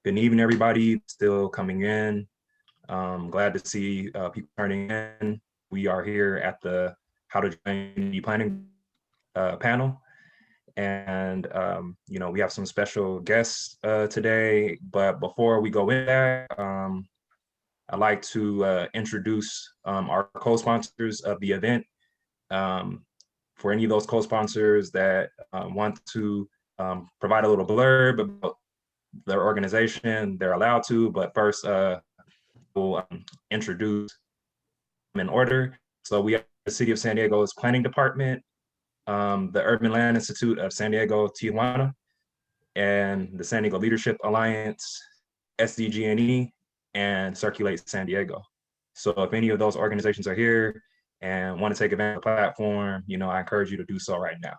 Good evening, everybody. Still coming in. Glad to see people turning in. We are here at the How to Join Community Planning panel. And, we have some special guests today. But before we go in there, I'd like to introduce our co-sponsors of the event. For any of those co-sponsors that want to provide a little blurb about their organization, they're allowed to, but first we'll introduce them in order. So we have the City of San Diego's Planning Department, the Urban Land Institute of San Diego, Tijuana, and the San Diego Leadership Alliance, SDG&E, and Circulate San Diego. So if any of those organizations are here and want to take advantage of the platform, I encourage you to do so right now.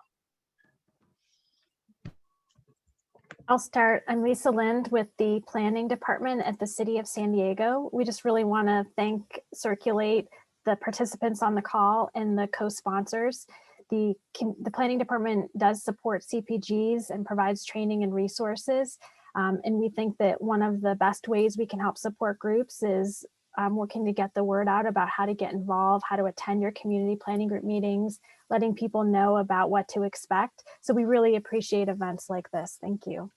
I'll start. I'm Lisa Lind with the Planning Department at the City of San Diego. We just really want to thank Circulate, the participants on the call, and the co-sponsors. The Planning Department does support CPGs and provides training and resources. And we think that one of the best ways we can help support groups is working to get the word out about how to get involved, how to attend your community planning group meetings, letting people know about what to expect. So we really appreciate events like this. Thank you.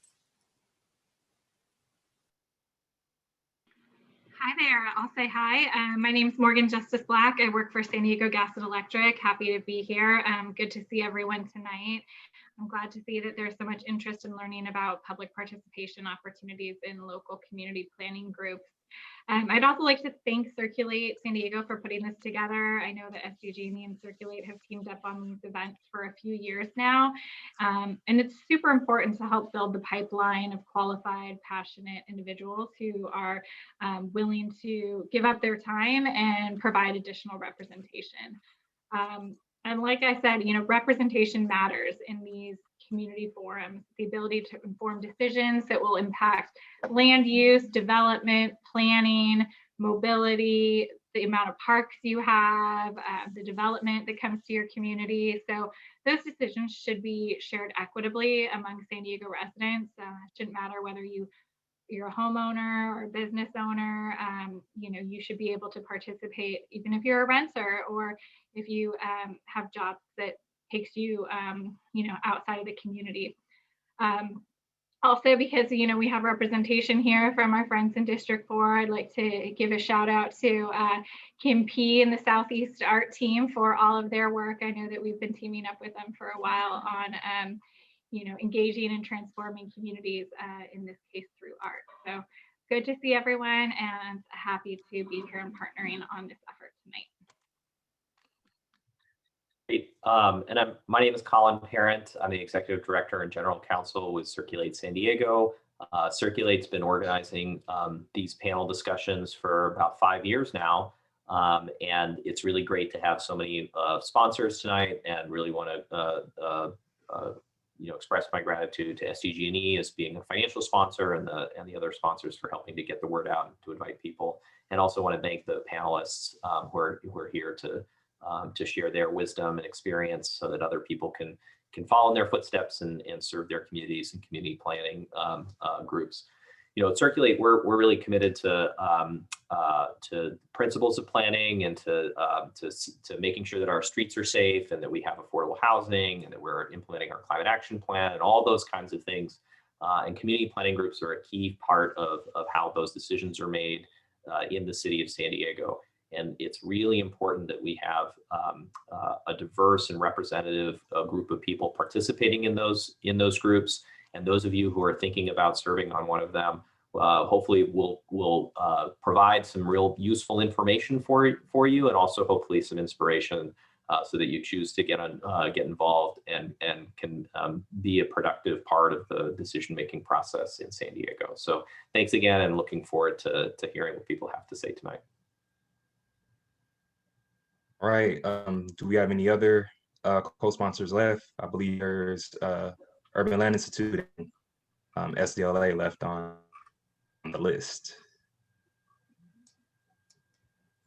Hi there, I'll say hi. My name is Morgan Justice Black. I work for San Diego Gas and Electric. Happy to be here. Good to see everyone tonight. I'm glad to see that there's so much interest in learning about public participation opportunities in local community planning groups. I'd also like to thank Circulate San Diego for putting this together. I know that SDG&E and Circulate have teamed up on these events for a few years now. And it's super important to help build the pipeline of qualified, passionate individuals who are willing to give up their time and provide additional representation. And like I said, representation matters in these community forums. The ability to inform decisions that will impact land use, development, planning, mobility, the amount of parks you have, the development that comes to your community. So those decisions should be shared equitably among San Diego residents. It shouldn't matter whether you're a homeowner or a business owner. You should be able to participate even if you're a renter or if you have jobs that takes you, outside of the community. Also, because, we have representation here from our friends in District 4, I'd like to give a shout out to Kim P and the Southeast Art team for all of their work. I know that we've been teaming up with them for a while on, engaging and transforming communities, in this case through art. So good to see everyone and happy to be here and partnering on this effort tonight. My name is Colin Parent. I'm the Executive Director and General Counsel with Circulate San Diego. Circulate's been organizing these panel discussions for about 5 years now. And it's really great to have so many sponsors tonight, and really want to express my gratitude to SDG&E as being a financial sponsor, and the other sponsors for helping to get the word out and to invite people. And also want to thank the panelists who are here to share their wisdom and experience so that other people can follow in their footsteps and serve their communities and community planning groups. At Circulate, we're really committed to principles of planning and to making sure that our streets are safe and that we have affordable housing and that we're implementing our climate action plan and all those kinds of things. And community planning groups are a key part of how those decisions are made in the city of San Diego. And it's really important that we have a diverse and representative group of people participating in those groups. And those of you who are thinking about serving on one of them, hopefully will provide some real useful information for you, and also hopefully some inspiration so that you choose to get involved and can be a productive part of the decision-making process in San Diego. So thanks again, and looking forward to hearing what people have to say tonight. All right, do we have any other co-sponsors left? I believe there's Urban Land Institute and SDLA left on the list.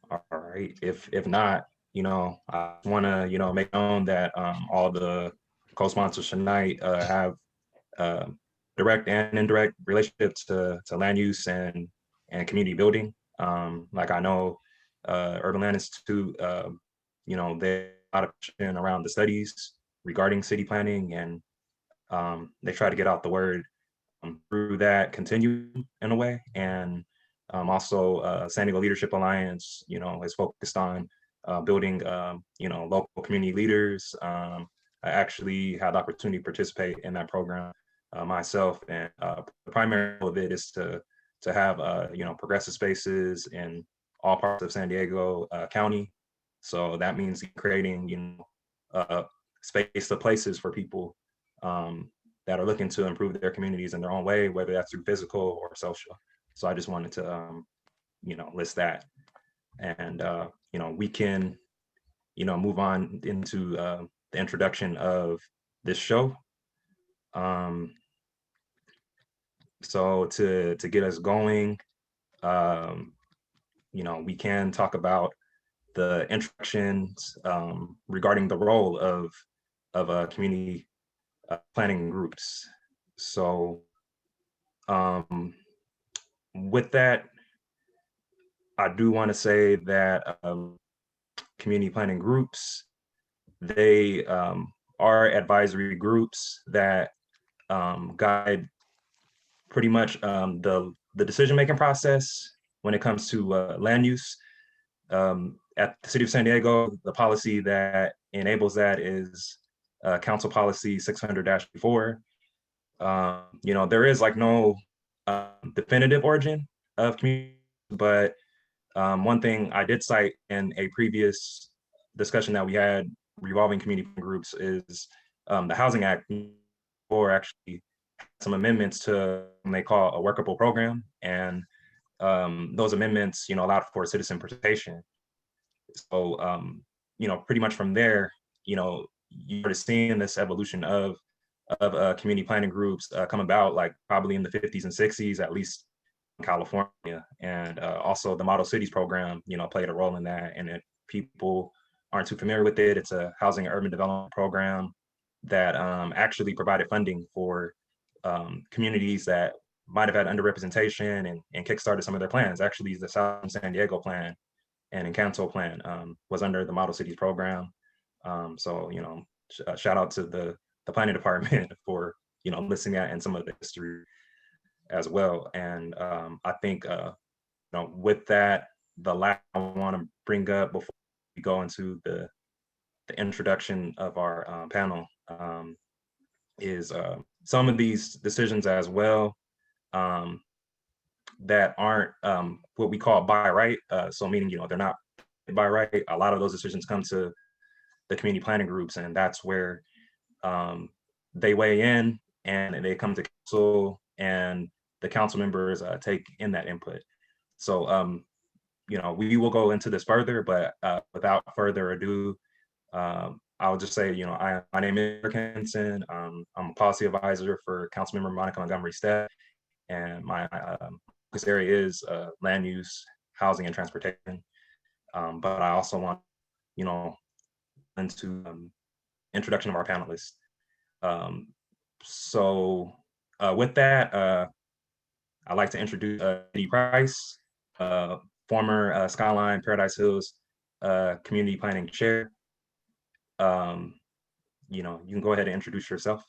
All right, if not, I want to, make known that all the co-sponsors tonight have direct and indirect relationship to land use and community building. Like I know Urban Land Institute, you know, they a lot of question around the studies regarding city planning, and they try to get out the word through that continuum in a way. And also San Diego Leadership Alliance, you know, is focused on building, you know, local community leaders. I actually had the opportunity to participate in that program myself, and the primary goal of it is to have you know, progressive spaces in all parts of San Diego County. So that means creating, you know, space to places for people that are looking to improve their communities in their own way, whether that's through physical or social. So I just wanted to, you know, list that, and you know, we can, you know, move on into the introduction of this show. So to get us going, you know, we can talk about the introductions regarding the role of community planning groups. So with that, I do want to say that community planning groups, they are advisory groups that guide pretty much the decision-making process when it comes to land use. At the City of San Diego, the policy that enables that is Council Policy 600-4. You know, there is like no definitive origin of community, but one thing I did cite in a previous discussion that we had revolving community groups is the Housing Act, or actually some amendments to what they call a workable program, and those amendments, you know, allowed for citizen participation. So, you know, pretty much from there, you know, you started seeing this evolution of community planning groups come about, like probably in the 50s and 60s, at least in California. And also the Model Cities program, you know, played a role in that. And if people aren't too familiar with it, it's a housing and urban development program that actually provided funding for communities that might have had underrepresentation and kickstarted some of their plans. Actually, the South San Diego plan and Encanto plan was under the Model Cities program. So, you know, shout out to the planning department for, you know, listening at and some of the history as well. And I think, you know, with that, the last I want to bring up before we go into the introduction of our panel is some of these decisions as well that aren't what we call by right. So meaning, you know, they're not by right. A lot of those decisions come to the community planning groups, and that's where they weigh in and they come to council, and the council members take in that input. So, you know, we will go into this further, but without further ado, I'll just say, you know, my name is Eric Henson. I'm a policy advisor for Councilmember Monica Montgomery Stead, and my focus area is land use, housing, and transportation. But I also want, you know, into introduction of our panelists. So with that, I'd like to introduce Eddie Price, former Skyline Paradise Hills Community Planning Chair. You know, you can go ahead and introduce yourself.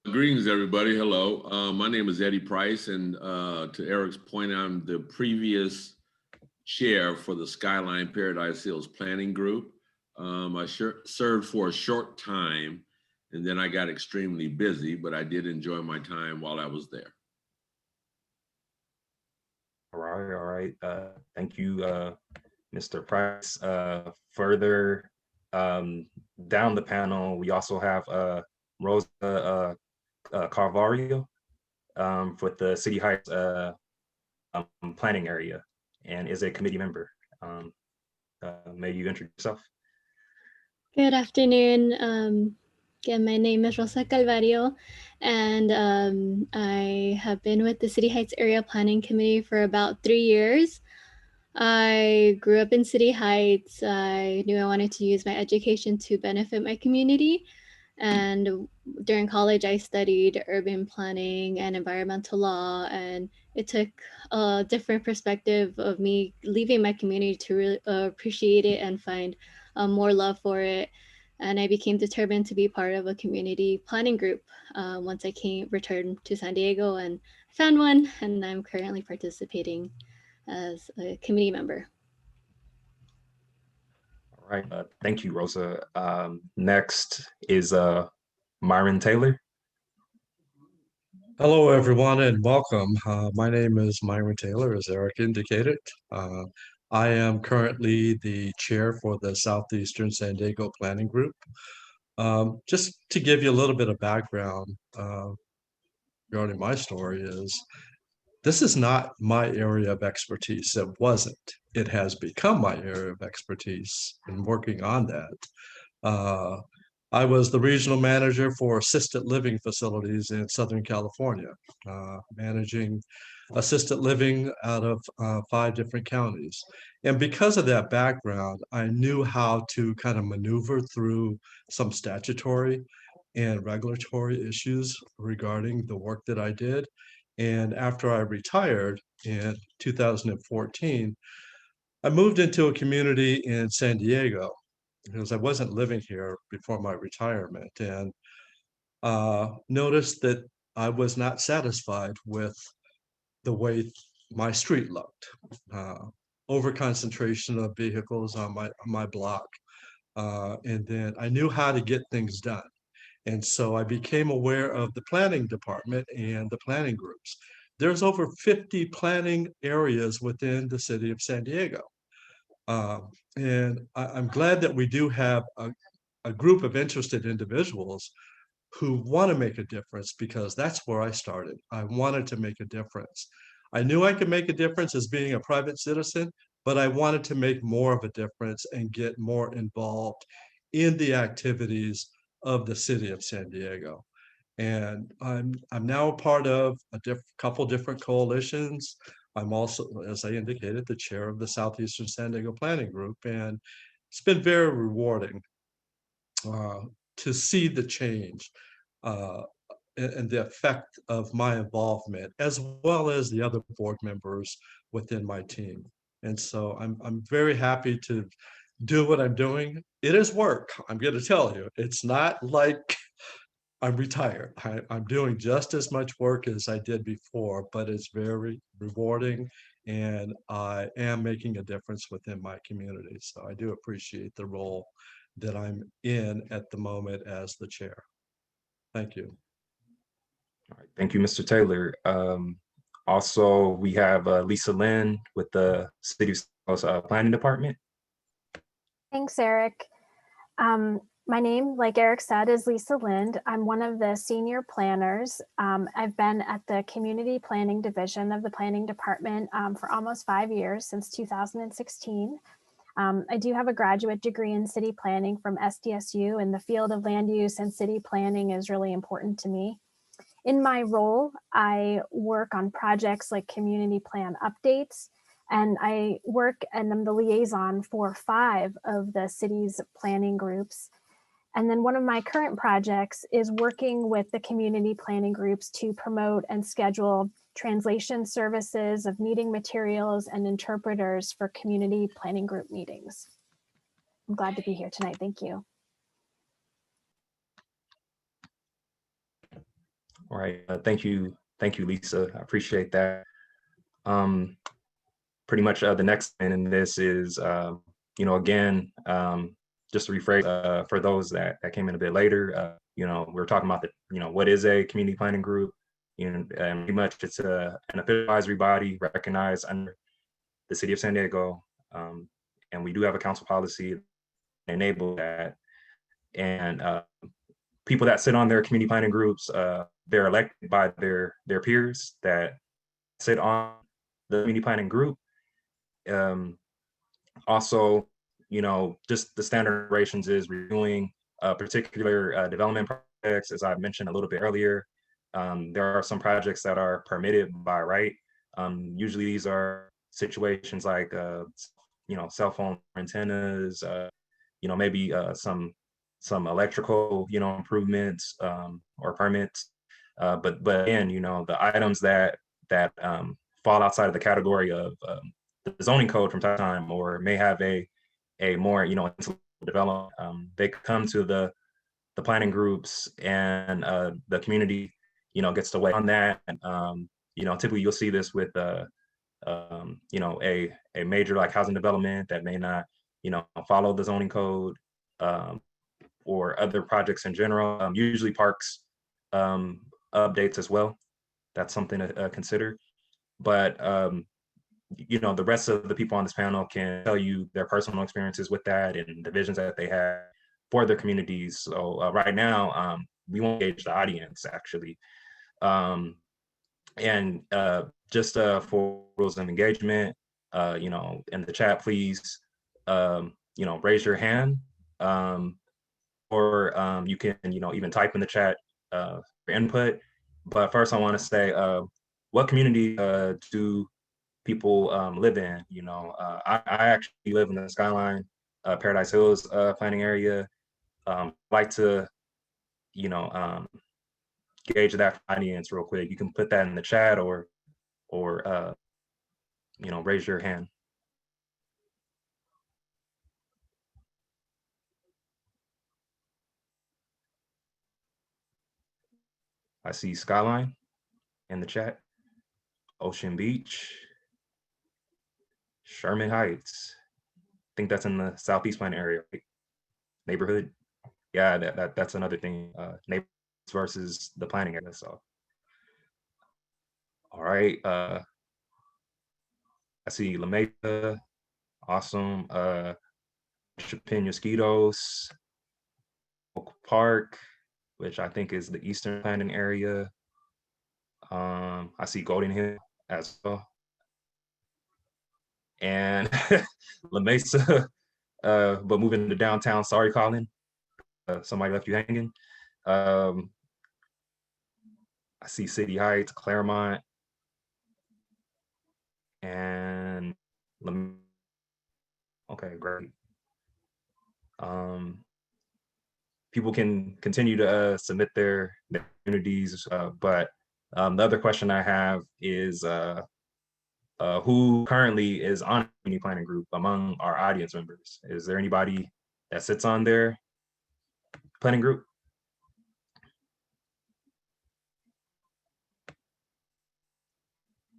Greetings, everybody. Hello. My name is Eddie Price, and to Eric's point, I'm the previous chair for the Skyline Paradise Hills Planning Group. I served for a short time, and then I got extremely busy, but I did enjoy my time while I was there. All right. Thank you, Mr. Price. Further down the panel, we also have Rosa Carvalho with the City Heights planning area, and is a committee member. May you introduce yourself? Good afternoon. Again, my name is Rosa Calvario, and I have been with the City Heights Area Planning Committee for about 3 years. I grew up in City Heights. I knew I wanted to use my education to benefit my community, And during college, I studied urban planning and environmental law, and it took a different perspective of me leaving my community to really appreciate it and find more love for it. And I became determined to be part of a community planning group once I returned to San Diego, and found one, and I'm currently participating as a committee member. All right, thank you, Rosa. Next is Myron Taylor. Hello, everyone, and welcome. My name is Myron Taylor, as Eric indicated. I am currently the chair for the Southeastern San Diego Planning Group. Just to give you a little bit of background regarding my story is, this is not my area of expertise. It wasn't. It has become my area of expertise in working on that. I was the regional manager for assisted living facilities in Southern California, managing assisted living out of 5 different counties. And because of that background, I knew how to kind of maneuver through some statutory and regulatory issues regarding the work that I did. And after I retired in 2014, I moved into a community in San Diego because I wasn't living here before my retirement, and noticed that I was not satisfied with the way my street looked. Over concentration of vehicles on my block, and then I knew how to get things done. And so I became aware of the planning department and the planning groups. There's over 50 planning areas within the city of San Diego. And I'm glad that we do have a group of interested individuals who want to make a difference, because that's where I started. I wanted to make a difference. I knew I could make a difference as being a private citizen, but I wanted to make more of a difference and get more involved in the activities of the city of San Diego. And I'm now a part of a couple different coalitions. I'm also, as I indicated, the chair of the Southeastern San Diego Planning Group, and it's been very rewarding to see the change and the effect of my involvement, as well as the other board members within my team. And so I'm very happy to do what I'm doing. It is work, I'm going to tell you. It's not like I'm retired. I'm doing just as much work as I did before, but it's very rewarding, and I am making a difference within my community. So I do appreciate the role that I'm in at the moment as the chair. Thank you. All right, thank you, Mr. Taylor. Also, we have Lisa Lynn with the City of Planning Department. Thanks, Eric. My name, like Eric said, is Lisa Lind. I'm one of the senior planners. I've been at the Community Planning Division of the Planning Department for almost 5 years, since 2016. I do have a graduate degree in city planning from SDSU, and the field of land use and city planning is really important to me. In my role, I work on projects like community plan updates, and I work and I'm the liaison for 5 of the city's planning groups. And then one of my current projects is working with the community planning groups to promote and schedule translation services of meeting materials and interpreters for community planning group meetings. I'm glad to be here tonight. Thank you. All right, thank you, Lisa. I appreciate that. Pretty much the next thing in this is, again, just to rephrase for those that came in a bit later, we're talking about what is a community planning group? And pretty much it's an advisory body recognized under the City of San Diego, and we do have a council policy that enables that. And people that sit on their community planning groups, they're elected by their peers that sit on the community planning group. Also, just the standard operations is reviewing particular development projects. As I mentioned a little bit earlier, there are some projects that are permitted by right. Usually these are situations like, cell phone antennas, maybe some some electrical, improvements or permits. But again, the items that fall outside of the category of the zoning code from time to time, or may have a more development, they come to the planning groups, and the community gets to weigh on that. Typically you'll see this with a major like housing development that may not follow the zoning code, or other projects in general. Usually parks updates as well. That's something to consider. But the rest of the people on this panel can tell you their personal experiences with that and the visions that they have for their communities. So right now, we won't engage the audience actually. And just for rules of engagement, in the chat, please, raise your hand, or you can, even type in the chat for input. But first, I want to say, what community do people live in? I actually live in the Skyline, Paradise Hills planning area. Like to, gauge that audience real quick. You can put that in the chat, or raise your hand. I see Skyline in the chat, Ocean Beach, Sherman Heights. I think that's in the Southeast Planning area, right? Neighborhood. Yeah, that's another thing. Neighborhoods versus the planning area. So, all right. I see La Mesa, awesome. Penasquitos, Oak Park, which I think is the Eastern Planning area. I see Golden Hill as well. And La Mesa, but moving to downtown, sorry, Colin. Somebody left you hanging. I see City Heights, Claremont, and okay, great. People can continue to submit their communities, but the other question I have is who currently is on a community planning group among our audience members? Is there anybody that sits on their planning group?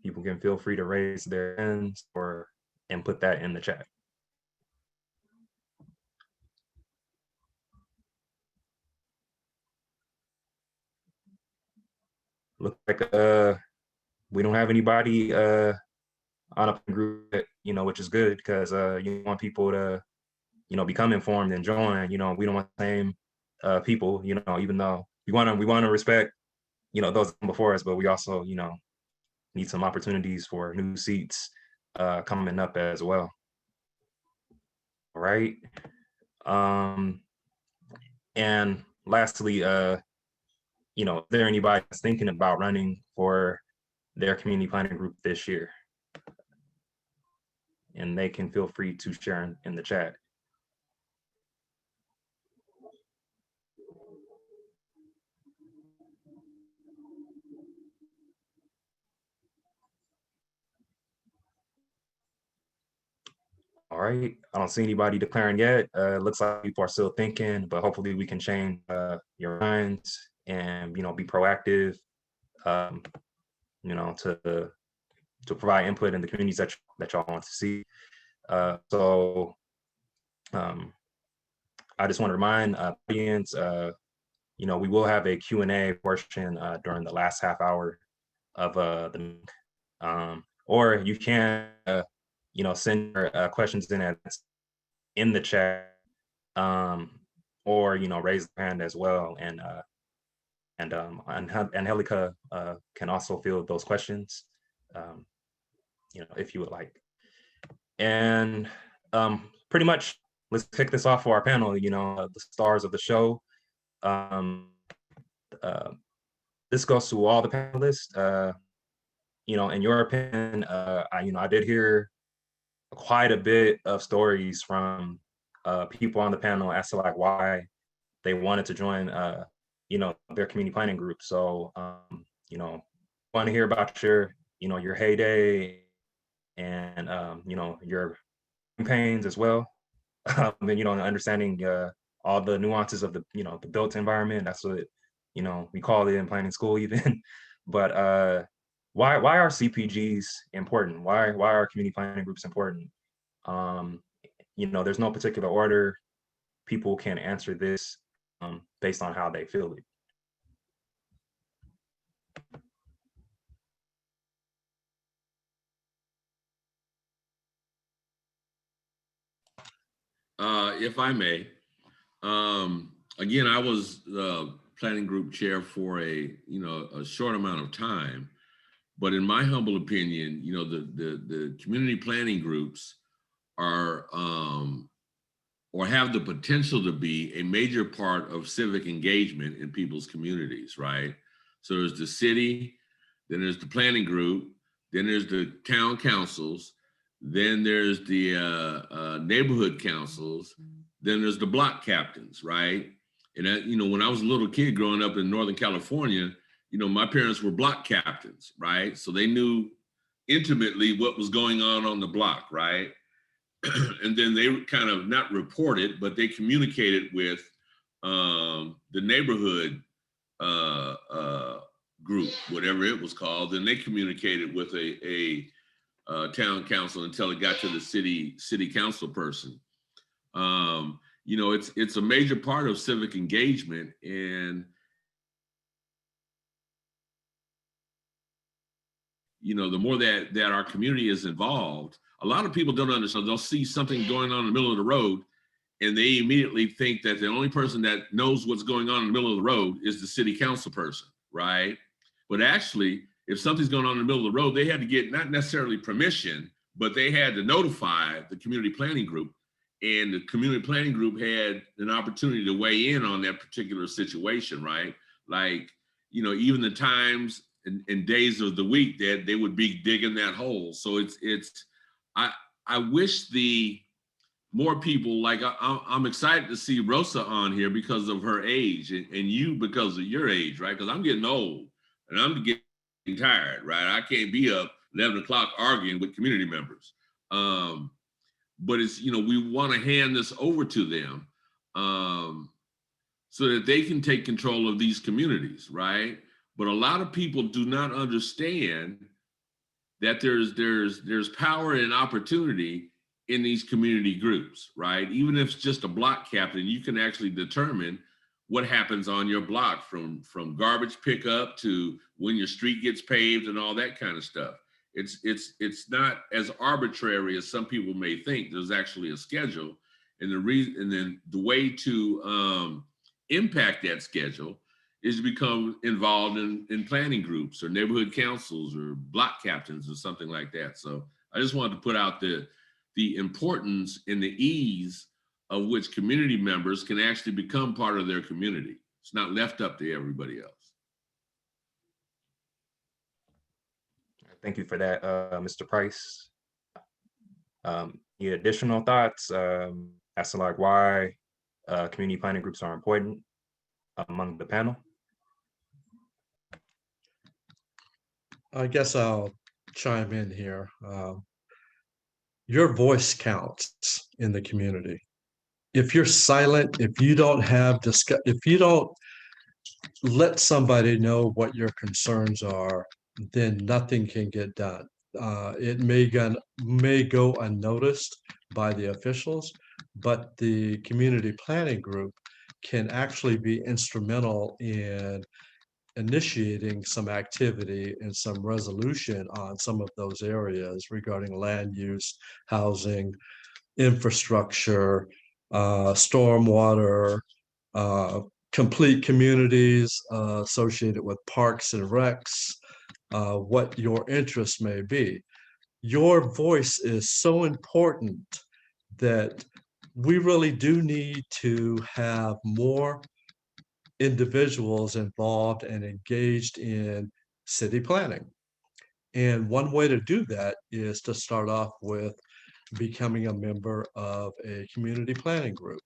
People can feel free to raise their hands and put that in the chat. Look like we don't have anybody on a group, which is good, because you want people to become informed and join. We don't want the same people, even though we want to respect those before us, but we also need some opportunities for new seats coming up as well. All right. And lastly, is there anybody that's thinking about running for their community planning group this year? And they can feel free to share in the chat. All right, I don't see anybody declaring yet. Looks like people are still thinking, but hopefully we can change your minds and be proactive, to provide input in the communities that y'all want to see. So I just want to remind audience, we will have a Q&A portion during the last half hour of the meeting, or you can send your questions in the chat, or raise the hand as well, and Angelica can also field those questions, if you would like. And pretty much, let's kick this off for our panel. The stars of the show. This goes to all the panelists. In your opinion, I did hear quite a bit of stories from people on the panel as to why they wanted to join, their community planning group. So, want to hear about your heyday and, your campaigns as well. And, understanding all the nuances of the built environment. That's what, we call it in planning school even. But why are CPGs important? Why are community planning groups important? There's no particular order. People can answer this based on how they feel it. If I may, again, I was planning group chair for a short amount of time, but in my humble opinion, the community planning groups are or have the potential to be a major part of civic engagement in people's communities, right? So there's the city, then there's the planning group, then there's the town councils, then there's the neighborhood councils, then there's the block captains, right? And when I was a little kid growing up in Northern California, my parents were block captains, right? So they knew intimately what was going on the block, right? And then they kind of not reported, but they communicated with the neighborhood group, whatever it was called. Then they communicated with a town council until it got to the city council person. It's a major part of civic engagement, and the more that our community is involved, a lot of people don't understand. They'll see something going on in the middle of the road, and they immediately think that the only person that knows what's going on in the middle of the road is the city council person, right? But actually, if something's going on in the middle of the road, they had to get not necessarily permission, but they had to notify the community planning group, and the community planning group had an opportunity to weigh in on that particular situation, right? Like, even the times and days of the week that they would be digging that hole. So I wish the more people, like I'm excited to see Rosa on here because of her age, and you because of your age, right? Because I'm getting old and I'm getting tired, right? I can't be up 11 o'clock arguing with community members. But it's, we want to hand this over to them so that they can take control of these communities, right? But a lot of people do not understand that there's power and opportunity in these community groups, right? Even if it's just a block captain, you can actually determine what happens on your block from garbage pickup to when your street gets paved and all that kind of stuff. It's not as arbitrary as some people may think. There's actually a schedule, and then the way to impact that schedule is to become involved in planning groups or neighborhood councils or block captains or something like that. So I just wanted to put out the importance and the ease of which community members can actually become part of their community. It's not left up to everybody else. Thank you for that, Mr. Price. Any additional thoughts as to like why community planning groups are important among the panel? I guess I'll chime in here. Your voice counts in the community. If you're silent, if you don't let somebody know what your concerns are, then nothing can get done. It may go unnoticed by the officials, but the community planning group can actually be instrumental in initiating some activity and some resolution on some of those areas regarding land use, housing, infrastructure, stormwater, complete communities associated with parks and recs, what your interests may be. Your voice is so important that we really do need to have more individuals involved and engaged in city planning. And one way to do that is to start off with becoming a member of a community planning group.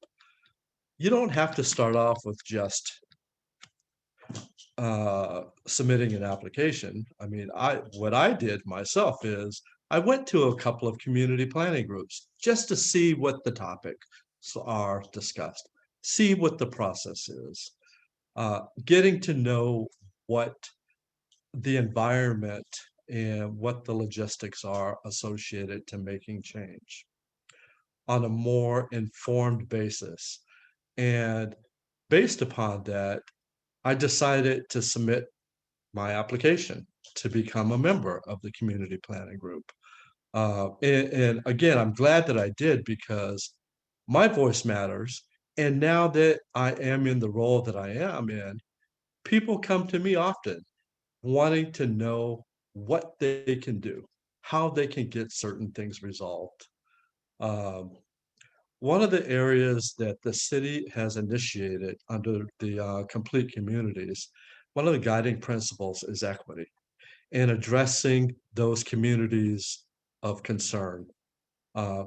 you don't have to start off with just submitting an application. I mean, what I did myself is I went to a couple of community planning groups just to see what the topics are discussed, see what the process is, getting to know what the environment and what the logistics are associated to making change on a more informed basis. And based upon that, I decided to submit my application to become a member of the community planning group. And again, I'm glad that I did because my voice matters. And now that I am in the role that I am in, people come to me often wanting to know what they can do, how they can get certain things resolved. Um, One of the areas that the city has initiated under the complete communities, one of the guiding principles is equity and addressing those communities of concern. Uh,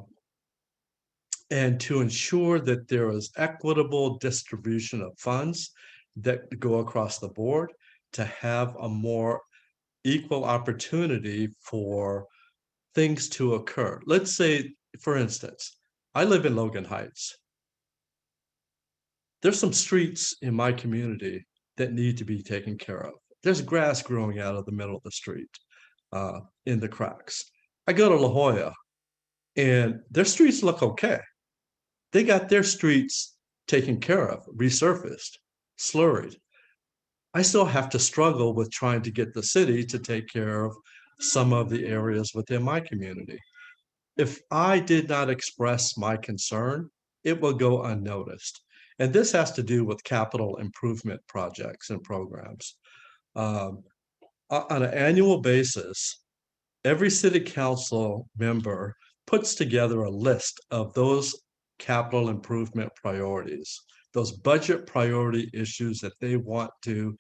and to ensure that there is equitable distribution of funds that go across the board to have a more equal opportunity for things to occur. Let's say, for instance, I live in Logan Heights. There's some streets in my community that need to be taken care of. There's grass growing out of the middle of the street in the cracks. I go to La Jolla and their streets look okay. They got their streets taken care of, resurfaced, slurried. I still have to struggle with trying to get the city to take care of some of the areas within my community. If I did not express my concern, it will go unnoticed. And this has to do with capital improvement projects and programs. On an annual basis, every city council member puts together a list of those capital improvement priorities, those budget priority issues that they want to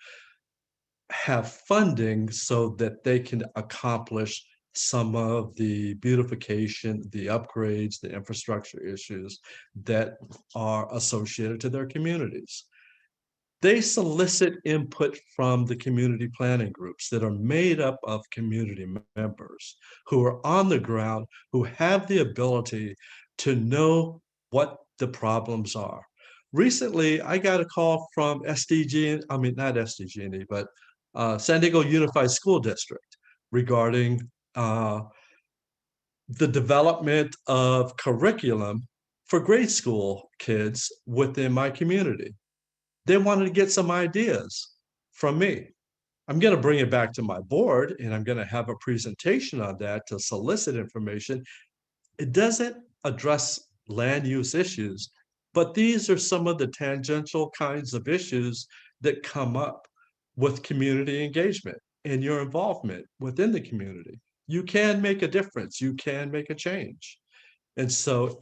have funding so that they can accomplish some of the beautification, the upgrades, the infrastructure issues that are associated to their communities. They solicit input from the community planning groups that are made up of community members who are on the ground, who have the ability to know what the problems are. Recently, I got a call from SDG, I mean, not SDG&E, but San Diego Unified School District regarding the development of curriculum for grade school kids within my community. They wanted to get some ideas from me. I'm going to bring it back to my board and I'm going to have a presentation on that to solicit information. It doesn't address land use issues, but these are some of the tangential kinds of issues that come up with community engagement and your involvement within the community. You can make a difference, you can make a change. And so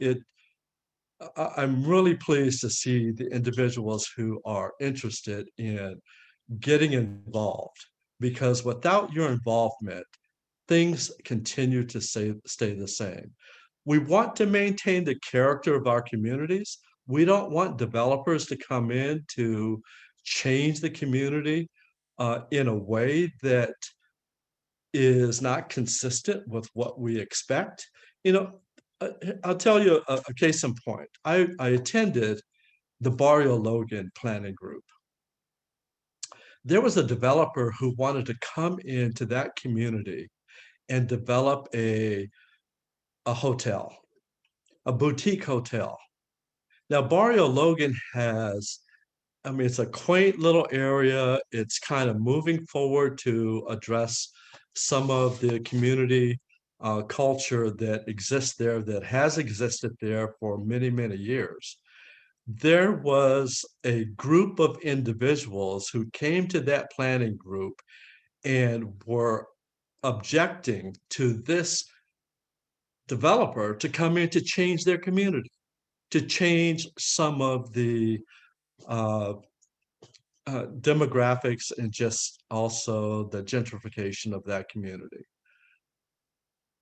I'm really pleased to see the individuals who are interested in getting involved, because without your involvement, things continue to stay the same. We want to maintain the character of our communities. We don't want developers to come in to change the community in a way that is not consistent with what we expect. You know, I'll tell you a case in point. I attended the Barrio Logan planning group. There was a developer who wanted to come into that community and develop a hotel, a boutique hotel. Now, Barrio Logan has, I mean, it's a quaint little area. It's kind of moving forward to address some of the community culture that exists there, that has existed there for many, many years. There was a group of individuals who came to that planning group and were objecting to this developer to come in to change their community, to change some of the demographics and just also the gentrification of that community.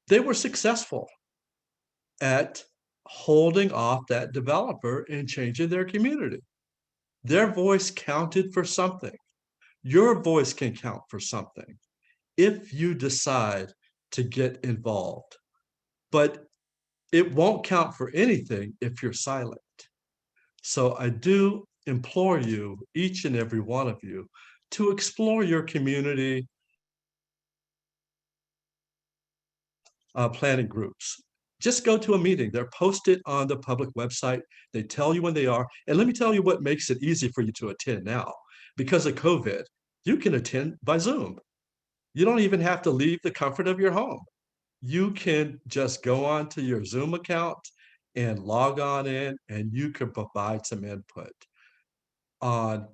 They were successful at holding off that developer and changing their community. Their voice counted for something. Your voice can count for something if you decide to get involved, but it won't count for anything if you're silent. So I do implore you, each and every one of you, to explore your community planning groups. Just go to a meeting. They're posted on the public website. They tell you when they are. And let me tell you what makes it easy for you to attend now. Because of COVID, you can attend by Zoom. You don't even have to leave the comfort of your home. You can just go on to your Zoom account and log on in, and you can provide some input on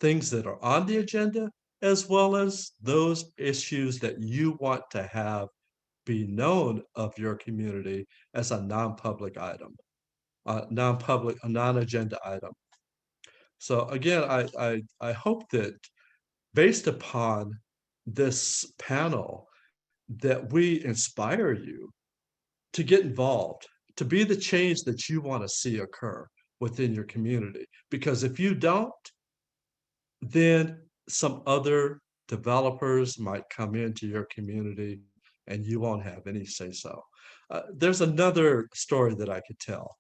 things that are on the agenda, as well as those issues that you want to have be known of your community as a non-public item, a non-agenda item. So again, I hope that based upon this panel, that we inspire you to get involved, to be the change that you want to see occur within your community. Because if you don't, then some other developers might come into your community and you won't have any say so. There's another story that I could tell.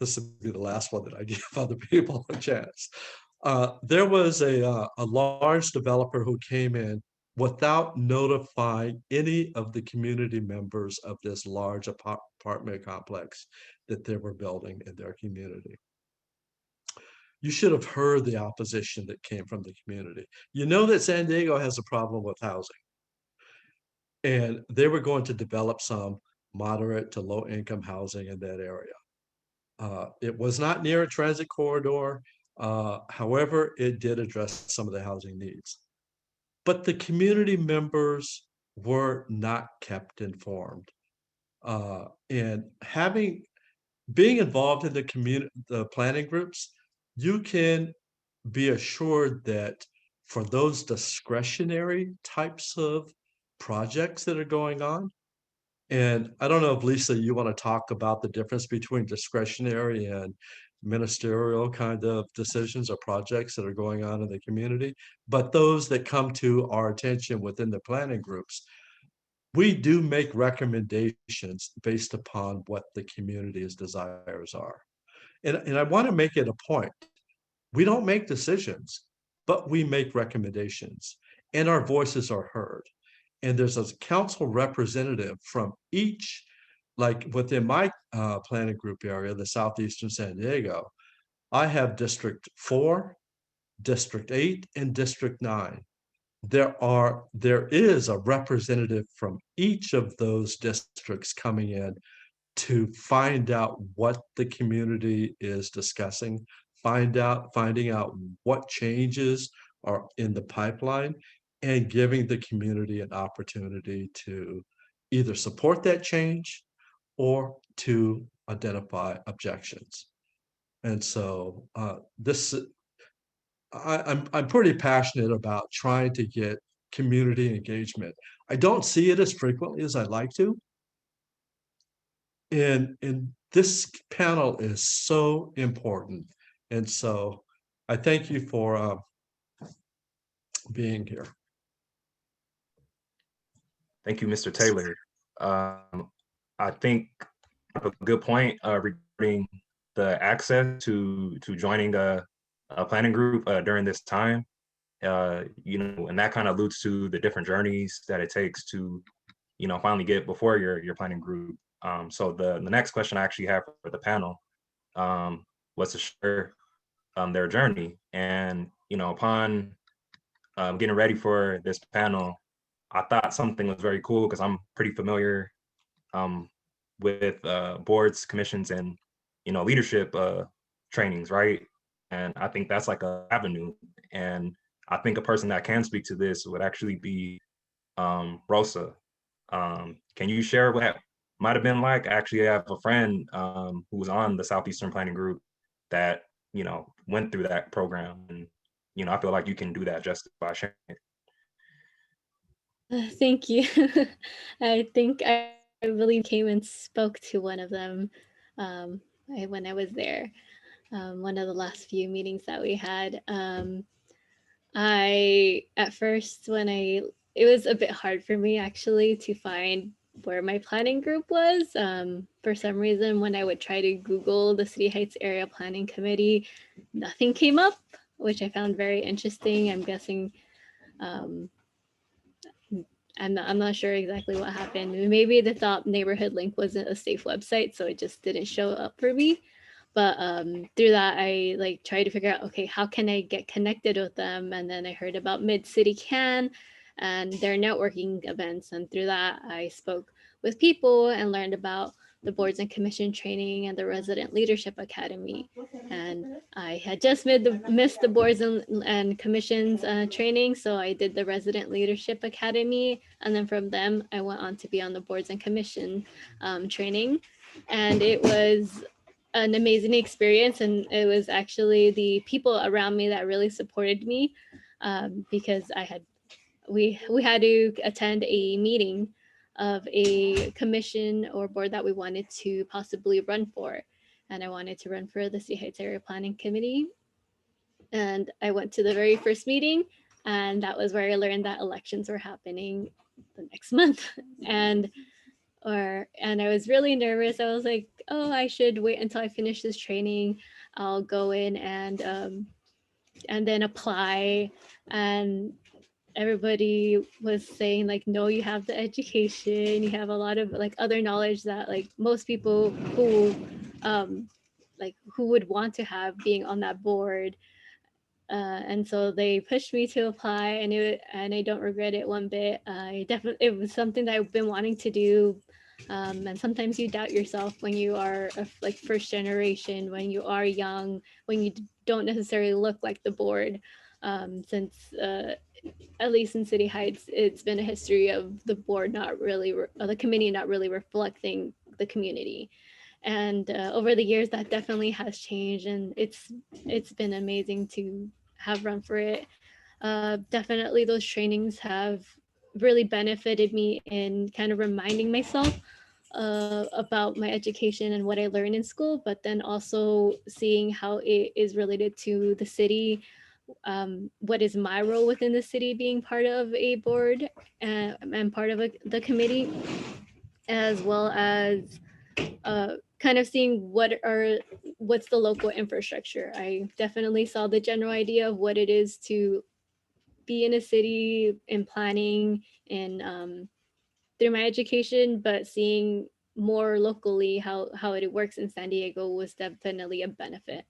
This would be the last one that I give other people a chance. There was a large developer who came in without notifying any of the community members of this large apartment complex that they were building in their community. You should have heard the opposition that came from the community. You know that San Diego has a problem with housing. And they were going to develop some moderate to low income housing in that area. It was not near a transit corridor. However, it did address some of the housing needs. But the community members were not kept informed. And being involved in the planning groups, you can be assured that for those discretionary types of projects that are going on, and I don't know if Lisa, you want to talk about the difference between discretionary and ministerial kind of decisions or projects that are going on in the community, but those that come to our attention within the planning groups, we do make recommendations based upon what the community's desires are. And I want to make it a point. We don't make decisions, but we make recommendations, and our voices are heard. And there's a council representative from each, like within my planning group area, the Southeastern San Diego, I have District 4, District 8, and District 9. There is a representative from each of those districts coming in to find out what the community is discussing, finding out what changes are in the pipeline, and giving the community an opportunity to either support that change or to identify objections. And so I'm pretty passionate about trying to get community engagement. I don't see it as frequently as I'd like to. And this panel is so important. And so I thank you for being here. Thank you, Mr. Taylor. I think a good point regarding the access to joining a planning group during this time. And that kind of alludes to the different journeys that it takes to, finally get before your planning group. So the next question I actually have for the panel was to share their journey. And, upon getting ready for this panel, I thought something was very cool because I'm pretty familiar with boards, commissions, and, leadership trainings, right? And I think that's like an avenue. And I think a person that can speak to this would actually be Rosa. Can you share what that might have been like? I actually have a friend who was on the Southeastern Planning Group that, went through that program. And, I feel like you can do that just by sharing it. Thank you. I think I I believe came and spoke to one of them when I was there. One of the last few meetings that we had. At first, it was a bit hard for me actually to find where my planning group was. For some reason, when I would try to Google the City Heights Area Planning Committee, nothing came up, which I found very interesting. I'm guessing, I'm not sure exactly what happened. Maybe they thought Neighborhood Link wasn't a safe website, so it just didn't show up for me. But through that, I like tried to figure out, okay, how can I get connected with them? And then I heard about Mid City Can and their networking events. And through that, I spoke with people and learned about the boards and commission training and the resident leadership academy. And I had just missed the boards and commissions training. So I did the resident leadership academy. And then from them, I went on to be on the boards and commission training. And it was an amazing experience, and it was actually the people around me that really supported me, because we had to attend a meeting of a commission or board that we wanted to possibly run for, and I wanted to run for the City Heights Area Planning Committee, and I went to the very first meeting, and that was where I learned that elections were happening the next month. And I was really nervous. I was like, oh, I should wait until I finish this training. I'll go in and then apply. And everybody was saying like, no, you have the education, you have a lot of like other knowledge that like most people who would want to have being on that board. And so they pushed me to apply, and I don't regret it one bit. It was something that I've been wanting to do. And sometimes you doubt yourself when you are like first generation, when you are young, when you don't necessarily look like the board. Since at least in City Heights, it's been a history of the board the committee not really reflecting the community. And over the years, that definitely has changed, and it's been amazing to have run for it. Definitely, those trainings have really benefited me in kind of reminding myself about my education and what I learned in school, but then also seeing how it is related to the city. What is my role within the city being part of a board and part of the committee, as well as kind of seeing what's the local infrastructure. I definitely saw the general idea of what it is to be in a city in planning and through my education, but seeing more locally how it works in San Diego was definitely a benefit.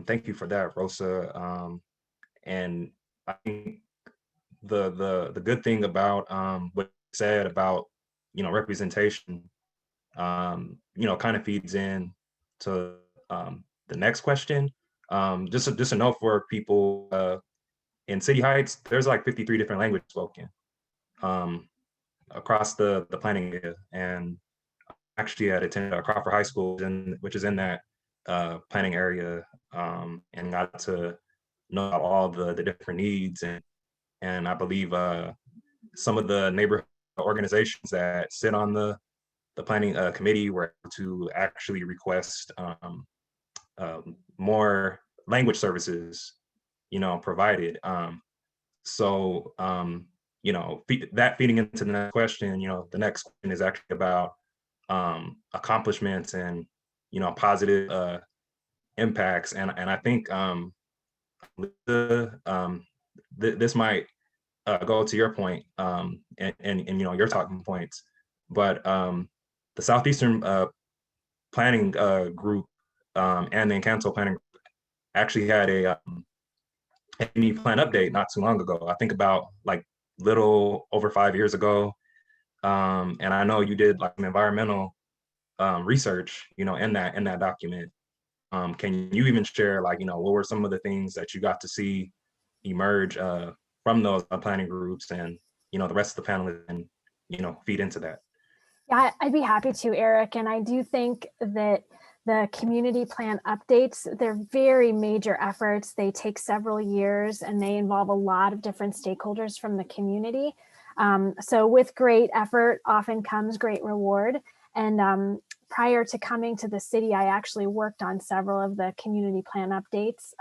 Thank you for that, Rosa. And I think the good thing about what you said about representation, kind of feeds in to the next question. Just a note for people in City Heights, there's like 53 different languages spoken across the planning area, and actually had attended Crawford High School, which is in that planning area, and got to know about all the different needs, and I believe some of the neighborhood organizations that sit on the planning committee were able to actually request more language services, provided. So that feeding into the next question, the next question is actually about accomplishments and positive impacts, and I think this might go to your point, and your talking points, but the Southeastern planning group and the Encanto planning group actually had a community plan update not too long ago. I think about like little over 5 years ago, and I know you did like some environmental research, in that document. Can you even share like what were some of the things that you got to see emerge from those planning groups, and the rest of the panelists, and feed into that? Yeah, I'd be happy to, Eric. And I do think that the community plan updates, they're very major efforts. They take several years and they involve a lot of different stakeholders from the community. So with great effort often comes great reward. And prior to coming to the city, I actually worked on several of the community plan updates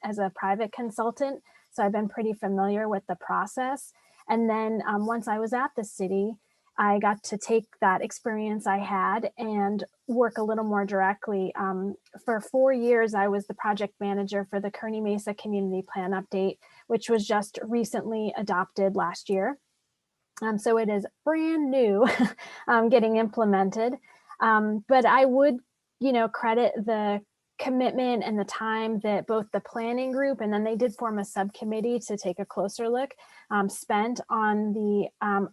as a private consultant. So I've been pretty familiar with the process. And then once I was at the city, I got to take that experience I had and work a little more directly. For 4 years, I was the project manager for the Kearney Mesa Community Plan Update, which was just recently adopted last year. So it is brand new getting implemented. But I would, credit the commitment and the time that both the planning group, and then they did form a subcommittee to take a closer look, spent on the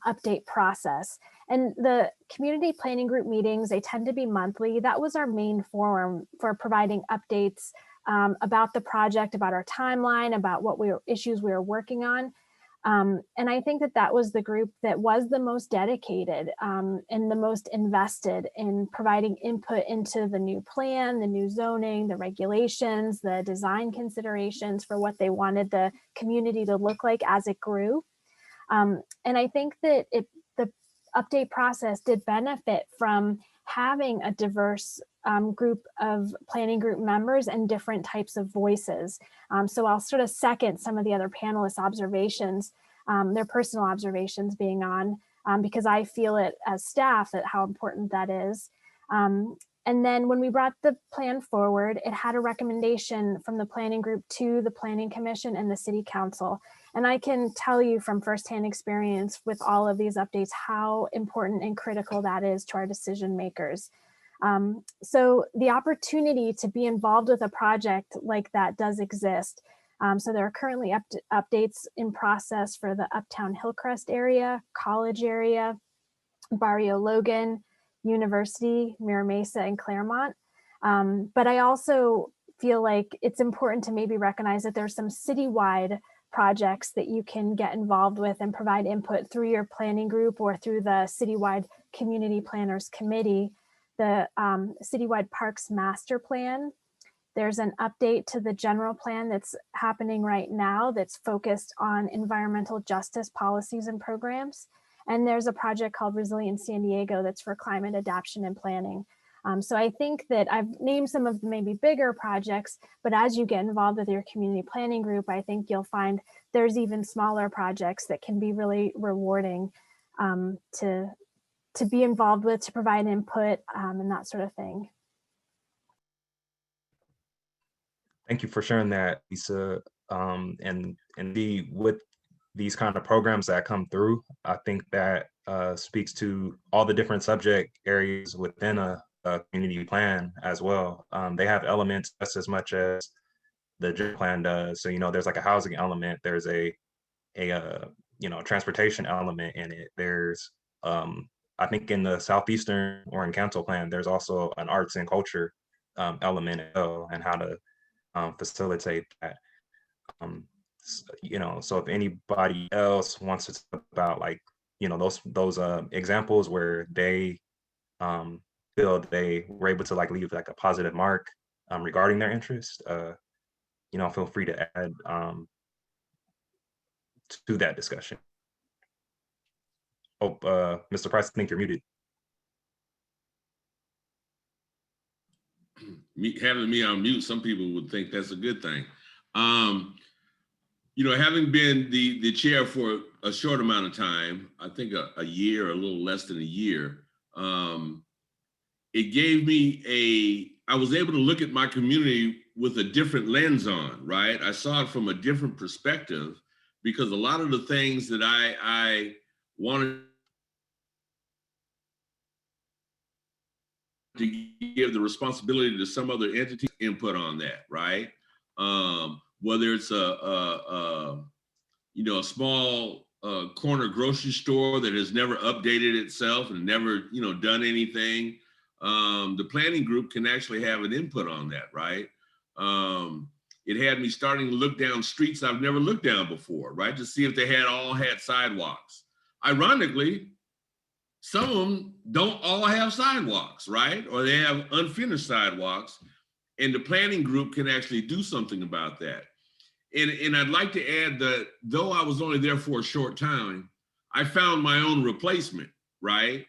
update process. And the community planning group meetings, they tend to be monthly. That was our main forum for providing updates about the project, about our timeline, about what issues we were working on. And I think that was the group that was the most dedicated and the most invested in providing input into the new plan, the new zoning, the regulations, the design considerations for what they wanted the community to look like as it grew. And I think that the update process did benefit from having a diverse group of planning group members and different types of voices. So I'll sort of second some of the other panelists' observations, their personal observations being on, because I feel it as staff that how important that is. And then when we brought the plan forward, it had a recommendation from the planning group to the Planning Commission and the City Council. And I can tell you from firsthand experience with all of these updates, how important and critical that is to our decision makers. So the opportunity to be involved with a project like that does exist. So there are currently updates in process for the Uptown Hillcrest area, College area, Barrio Logan, University, Mira Mesa, and Claremont. But I also feel like it's important to maybe recognize that there's some citywide projects that you can get involved with and provide input through your planning group or through the Citywide Community Planners Committee. The Citywide Parks Master Plan. There's an update to the general plan that's happening right now that's focused on environmental justice policies and programs. And there's a project called Resilient San Diego that's for climate adaptation and planning. So I think that I've named some of the maybe bigger projects, but as you get involved with your community planning group, I think you'll find there's even smaller projects that can be really rewarding to be involved with, to provide input and that sort of thing. Thank you for sharing that, Lisa. And with these kind of programs that come through, I think that speaks to all the different subject areas within a community plan as well. They have elements just as much as the general plan does. So, there's like a housing element, there's a transportation element in it. There's, I think in the Southeastern or in Council Plan, there's also an arts and culture element as well, and how to facilitate that. So if anybody else wants to talk about those examples where they feel they were able to leave a positive mark regarding their interest, feel free to add to that discussion. Oh, Mr. Price, I think you're muted. Having me on mute, some people would think that's a good thing. Having been the chair for a short amount of time, I think a year, a little less than a year, it gave me I was able to look at my community with a different lens on, right? I saw it from a different perspective, because a lot of the things that I wanted to give the responsibility to some other entity input on that, right? Whether it's a small corner grocery store that has never updated itself and never done anything, the planning group can actually have an input on that, right? It had me starting to look down streets I've never looked down before, right? To see if they all had sidewalks. Ironically, some of them don't all have sidewalks, right? Or they have unfinished sidewalks, and the planning group can actually do something about that. And I'd like to add that though I was only there for a short time, I found my own replacement, right?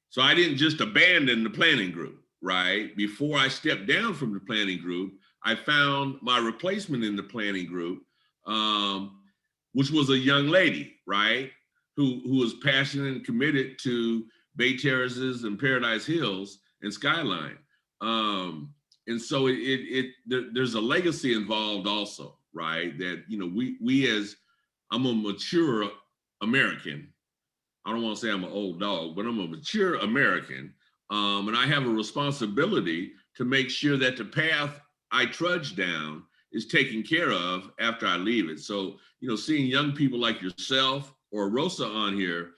So I didn't just abandon the planning group, right? Before I stepped down from the planning group, I found my replacement in the planning group, which was a young lady, right? Who was passionate and committed to Bay Terraces and Paradise Hills and Skyline. And so there's a legacy involved also, right? That, you know, we as, I'm a mature American. I don't want to say I'm an old dog, but I'm a mature American. And I have a responsibility to make sure that the path I trudge down is taken care of after I leave it. So, you know, seeing young people like yourself or Rosa on here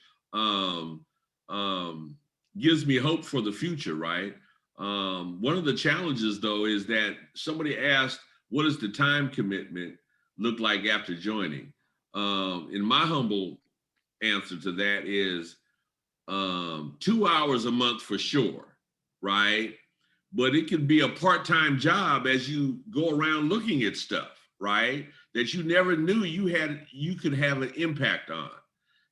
gives me hope for the future, right? One of the challenges, though, is that somebody asked, what does the time commitment look like after joining? In my humble answer to that is 2 hours a month for sure, right? But it could be a part-time job as you go around looking at stuff, right? That you never knew you could have an impact on.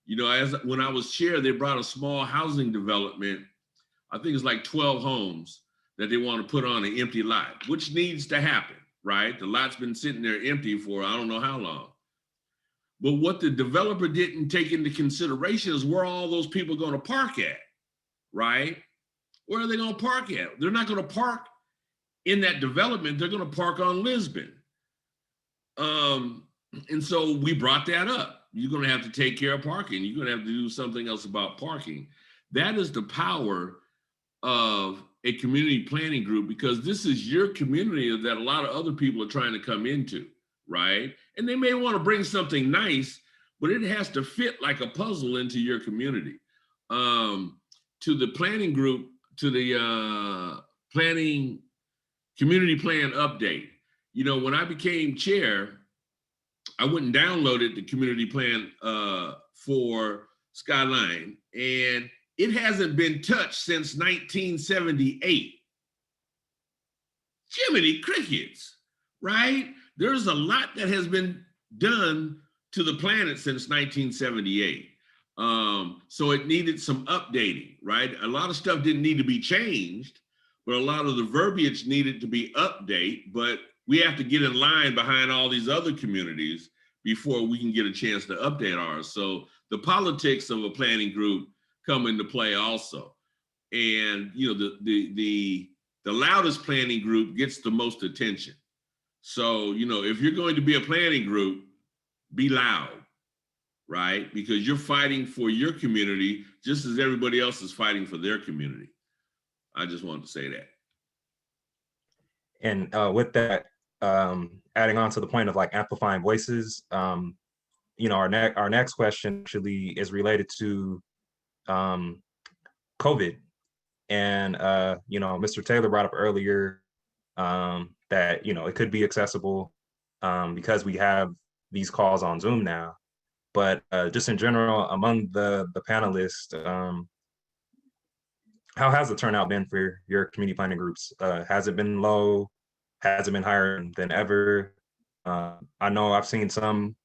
You know, when I was chair, they brought a small housing development. I think it's like 12 homes that they want to put on an empty lot, which needs to happen, right? The lot's been sitting there empty for I don't know how long. But what the developer didn't take into consideration is where all those people going to park at, right? Where are they going to park at? They're not going to park in that development. They're going to park on Lisbon. And so we brought that up. You're going to have to take care of parking. You're going to have to do something else about parking. That is the power of a community planning group, because this is your community that a lot of other people are trying to come into, right? And they may want to bring something nice, but it has to fit like a puzzle into your community. To the planning group, to the planning community plan update. You know, when I became chair, I went and downloaded the community plan for Skyline, and it hasn't been touched since 1978. Jiminy crickets, right? There's a lot that has been done to the planet since 1978. So it needed some updating, right? A lot of stuff didn't need to be changed, but a lot of the verbiage needed to be updated, but we have to get in line behind all these other communities before we can get a chance to update ours. So the politics of a planning group come into play also. And, you know, the loudest planning group gets the most attention. So, you know, if you're going to be a planning group, be loud, right? Because you're fighting for your community just as everybody else is fighting for their community. I just wanted to say that. And with that, adding on to the point of like amplifying voices, you know, our next question actually is related to COVID. And, you know, Mr. Taylor brought up earlier that, you know, it could be accessible because we have these calls on Zoom now. But just in general, among the panelists, how has the turnout been for your community planning groups? Has it been low? Has it been higher than ever? I know I've seen some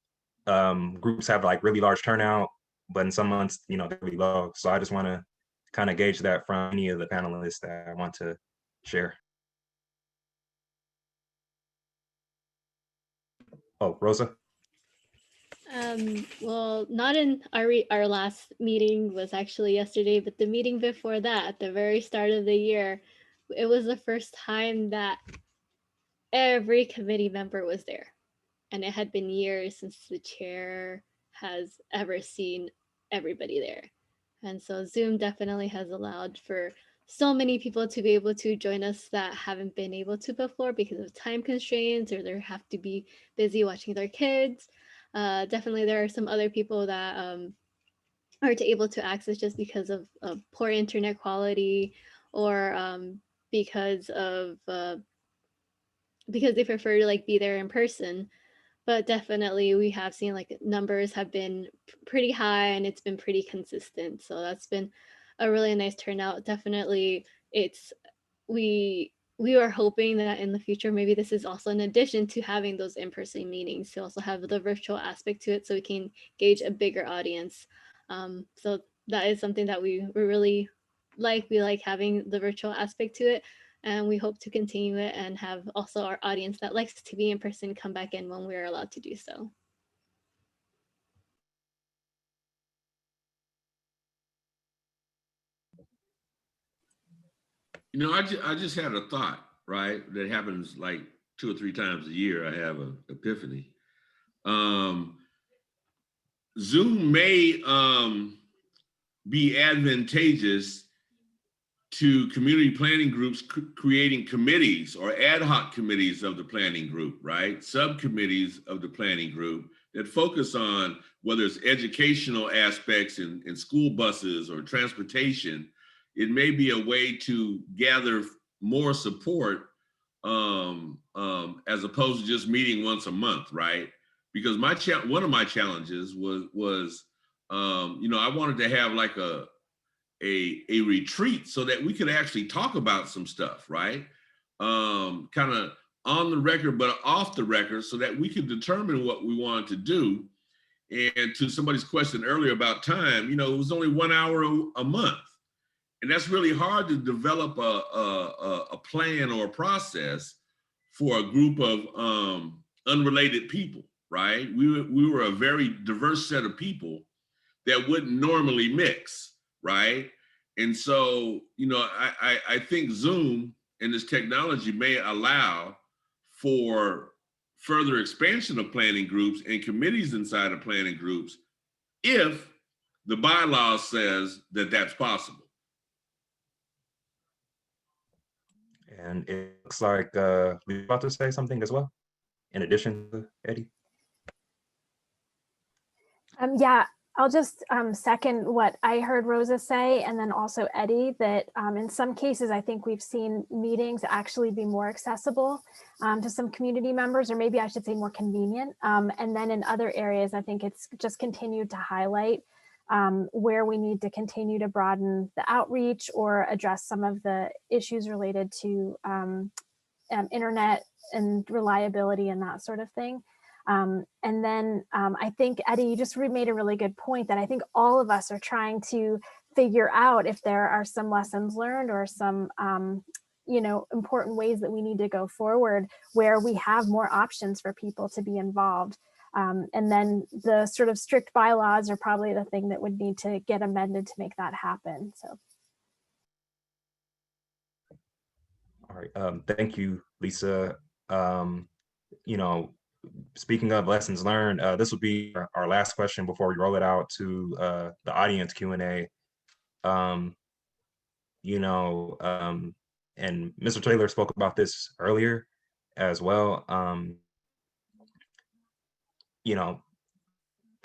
groups have like really large turnout, but in some months, you know, they're really low. So I just want to kind of gauge that from any of the panelists that I want to share. Oh, Rosa? Well, not in our last meeting was actually yesterday, but the meeting before that, at the very start of the year, it was the first time that every committee member was there. And it had been years since the chair has ever seen everybody there. And so Zoom definitely has allowed for so many people to be able to join us that haven't been able to before because of time constraints, or they have to be busy watching their kids. Definitely there are some other people that aren't able to access just because of poor internet quality, or because they prefer to like be there in person. But definitely we have seen like numbers have been pretty high, and it's been pretty consistent. So that's been a really nice turnout. Definitely we are hoping that in the future, maybe this is also in addition to having those in-person meetings, to also have the virtual aspect to it, so we can gauge a bigger audience. So that is something that we really like. We like having the virtual aspect to it, and we hope to continue it and have also our audience that likes to be in person come back in when we're allowed to do so. You know, I just had a thought, right? That happens like 2 or 3 times a year. I have an epiphany. Zoom may be advantageous to community planning groups creating committees or ad hoc committees of the planning group, right? Subcommittees of the planning group that focus on whether it's educational aspects in school buses or transportation. It may be a way to gather more support as opposed to just meeting once a month, right? Because one of my challenges was you know, I wanted to have like a retreat so that we could actually talk about some stuff, right? Kind of on the record, but off the record, so that we could determine what we wanted to do. And to somebody's question earlier about time, you know, it was only 1 hour a month. And that's really hard to develop a plan or a process for a group of unrelated people, right? We were a very diverse set of people that wouldn't normally mix, right? And so, you know, I think Zoom and this technology may allow for further expansion of planning groups and committees inside of planning groups if the bylaw says that that's possible. And it looks like we're about to say something as well, in addition to Eddie. Yeah, I'll just second what I heard Rosa say, and then also Eddie, that in some cases, I think we've seen meetings actually be more accessible to some community members, or maybe I should say more convenient. And then in other areas, I think it's just continued to highlight where we need to continue to broaden the outreach or address some of the issues related to internet and reliability and that sort of thing. And then I think, Eddie, you just made a really good point that I think all of us are trying to figure out if there are some lessons learned or some you know, important ways that we need to go forward where we have more options for people to be involved. And then the sort of strict bylaws are probably the thing that would need to get amended to make that happen. So. All right, thank you, Lisa. You know, speaking of lessons learned, this will be our last question before we roll it out to the audience Q&A. You know, and Mr. Taylor spoke about this earlier as well. You know,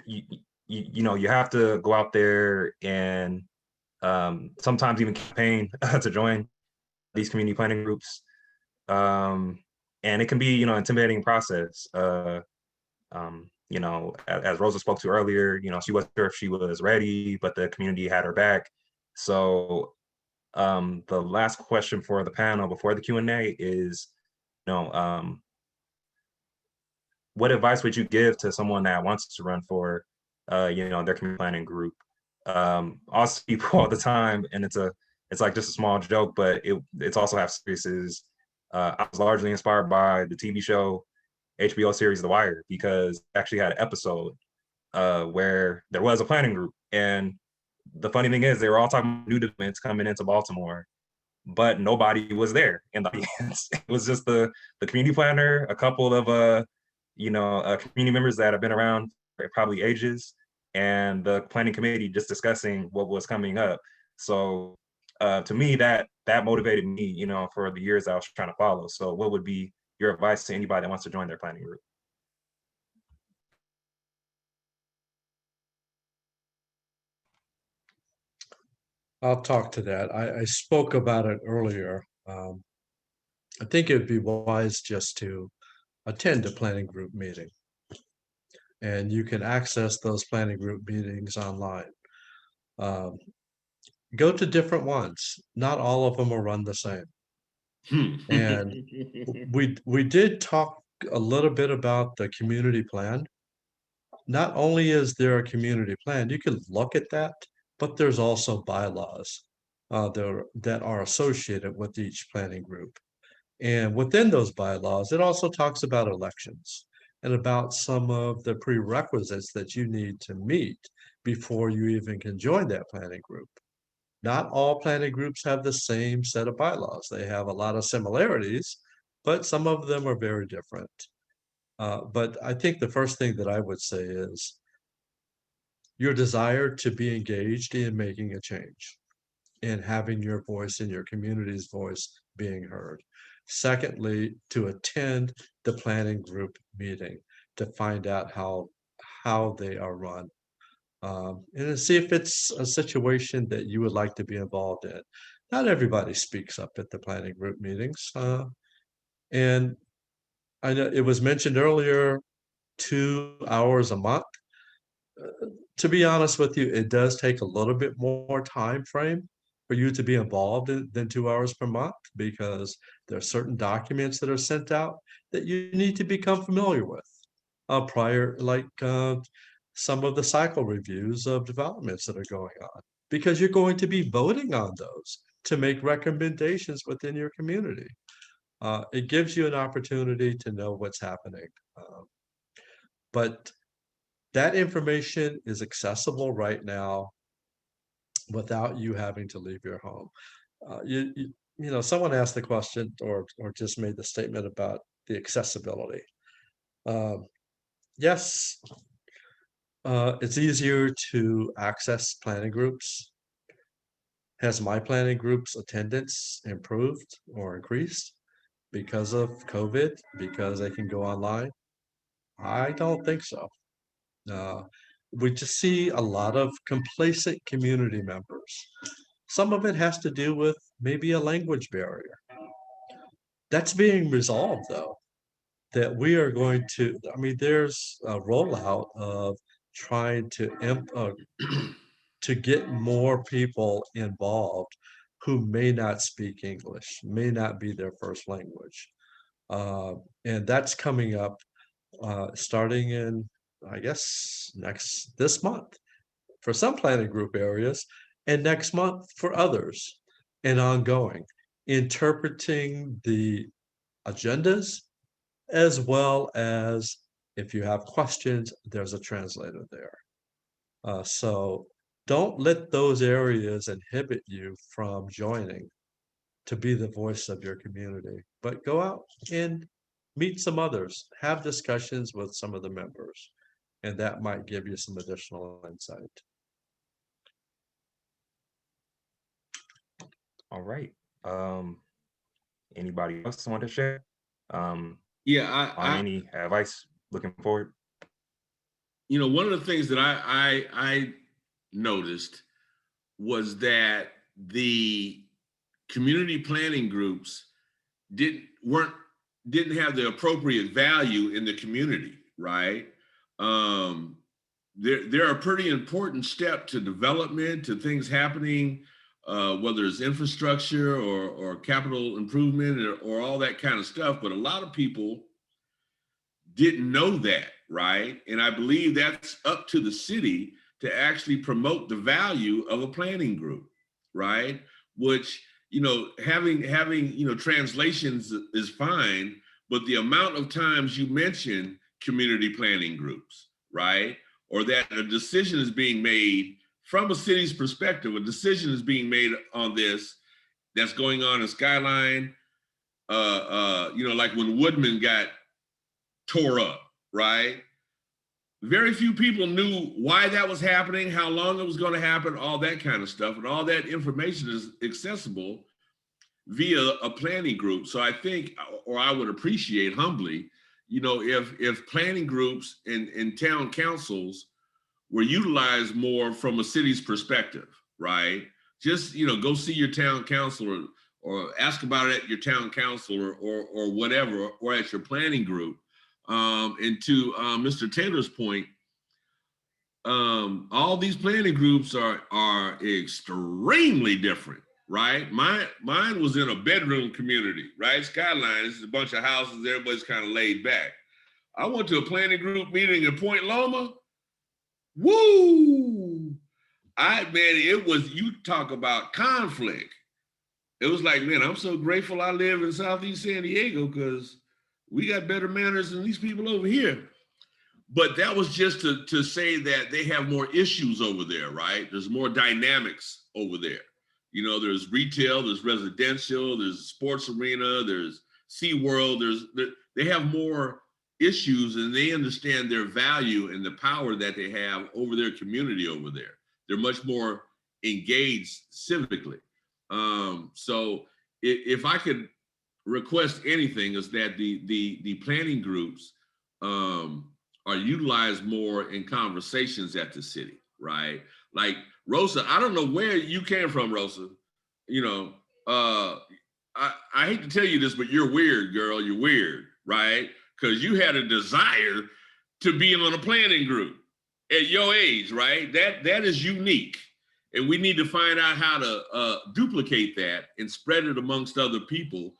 you know, you have to go out there and sometimes even campaign to join these community planning groups. And it can be, you know, intimidating process. You know, as Rosa spoke to earlier, you know, she wasn't sure if she was ready, but the community had her back. So the last question for the panel before the Q&A is, you know, what advice would you give to someone that wants to run for, you know, their community planning group? Also, people all the time, and it's like just a small joke, but it's also have serious. I was largely inspired by the TV show, HBO series The Wire, because it actually had an episode where there was a planning group, and the funny thing is they were all talking about new developments coming into Baltimore, but nobody was there in the audience. It was just the community planner, a couple of you know, community members that have been around for probably ages, and the planning committee just discussing what was coming up. So to me, that motivated me, you know, for the years I was trying to follow. So what would be your advice to anybody that wants to join their planning group? I'll talk to that. I spoke about it earlier. I think it'd be wise just to attend a planning group meeting. And you can access those planning group meetings online. Go to different ones. Not all of them will run the same. And we did talk a little bit about the community plan. not only is there a community plan, you can look at that, but there's also bylaws that are associated with each planning group. And within those bylaws, it also talks about elections and about some of the prerequisites that you need to meet before you even can join that planning group. Not all planning groups have the same set of bylaws. They have a lot of similarities, but some of them are very different. But I think the first thing that I would say is your desire to be engaged in making a change and having your voice and your community's voice being heard. Secondly, to attend the planning group meeting to find out how they are run. And to see if it's a situation that you would like to be involved in. Not everybody speaks up at the planning group meetings. And I know it was mentioned earlier, 2 hours a month. To be honest with you, it does take a little bit more time frame for you to be involved in than 2 hours per month, because there are certain documents that are sent out that you need to become familiar with prior, like some of the cycle reviews of developments that are going on, because you're going to be voting on those to make recommendations within your community. It gives you an opportunity to know what's happening. But that information is accessible right now without you having to leave your home. You know, someone asked the question or just made the statement about the accessibility. Yes, it's easier to access planning groups. Has my planning group's attendance improved or increased because of COVID, because they can go online? I don't think so. Uh, we just see a lot of complacent community members. Some of it has to do with maybe a language barrier. That's being resolved, though, that we are going to, I mean, there's a rollout of trying to get more people involved who may not speak English, may not be their first language. And that's coming up starting in, I guess, this month for some planning group areas, and next month for others, and ongoing, interpreting the agendas, as well as if you have questions, there's a translator there. So don't let those areas inhibit you from joining to be the voice of your community, but go out and meet some others, have discussions with some of the members, and that might give you some additional insight. All right. Anybody else want to share? Yeah, On any advice looking forward? you know, one of the things that I noticed was that the community planning groups didn't have the appropriate value in the community, right? They're a pretty important step to development, to things happening, whether it's infrastructure or capital improvement or all that kind of stuff. But a lot of people didn't know that, right? And I believe that's up to the city to actually promote the value of a planning group, right? Which, you know, having you know, translations is fine, but the amount of times you mention community planning groups, right? Or that a decision is being made from a city's perspective, a decision is being made on this that's going on in Skyline, you know, like when Woodman got tore up, right? Very few people knew why that was happening, how long it was going to happen, all that kind of stuff. And all that information is accessible via a planning group. So I think, or I would appreciate humbly, you know, if planning groups and town councils were utilized more from a city's perspective, right? Just, you know, go see your town council or ask about it at your town council or whatever, or at your planning group. And to Mr. Taylor's point, all these planning groups are extremely different, right? Mine was in a bedroom community, right? Skyline, this is a bunch of houses, everybody's kind of laid back. I went to a planning group meeting in Point Loma. Woo! Man, it was, you talk about conflict. It was like, man, I'm so grateful I live in Southeast San Diego because we got better manners than these people over here. But that was just to say that they have more issues over there, right? There's more dynamics over there. You know, there's retail, there's residential, there's sports arena, there's SeaWorld, they have more issues, and they understand their value and the power that they have over their community over there. They're much more engaged civically. So if I could request anything, is that the planning groups are utilized more in conversations at the city, right? Like Rosa, I don't know where you came from, Rosa. You know, I hate to tell you this, but you're weird, girl. You're weird, right? Because you had a desire to be on a planning group at your age, right? That is unique. And we need to find out how to duplicate that and spread it amongst other people,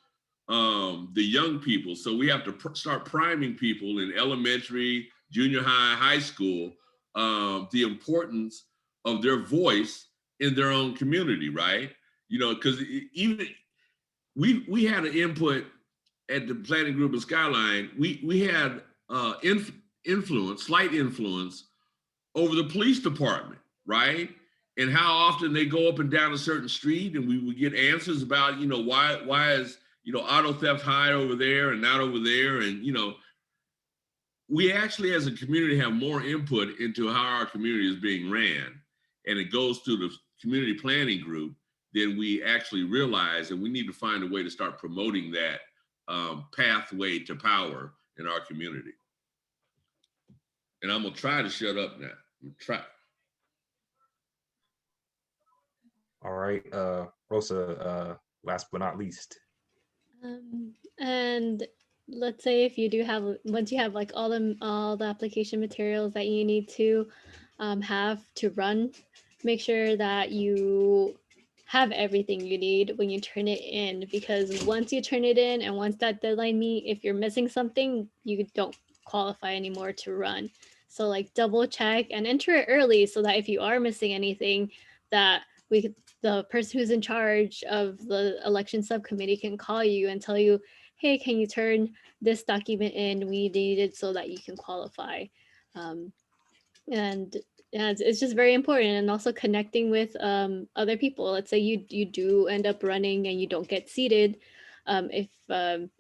the young people. So we have to start priming people in elementary, junior high, high school, the importance of their voice in their own community, right? You know, because even we had an input at the planning group of Skyline. We had slight influence over the police department, right? And how often they go up and down a certain street, and we would get answers about, you know, why is, you know, auto theft high over there and not over there. And, you know, we actually as a community have more input into how our community is being ran, and it goes through the community planning group than we actually realize. And we need to find a way to start promoting that pathway to power in our community. And I'm gonna try to shut up now. Try. All right, Rosa, last but not least. And let's say if you do have, once you have like all the application materials that you need to have to run, make sure that you have everything you need when you turn it in, because once you turn it in and once that deadline meet, if you're missing something, you don't qualify anymore to run. So like double check and enter it early so that if you are missing anything, that the person who's in charge of the election subcommittee can call you and tell you, hey, can you turn this document in? We need it so that you can qualify. And it's just very important. And also connecting with other people. Let's say you do end up running and you don't get seated. If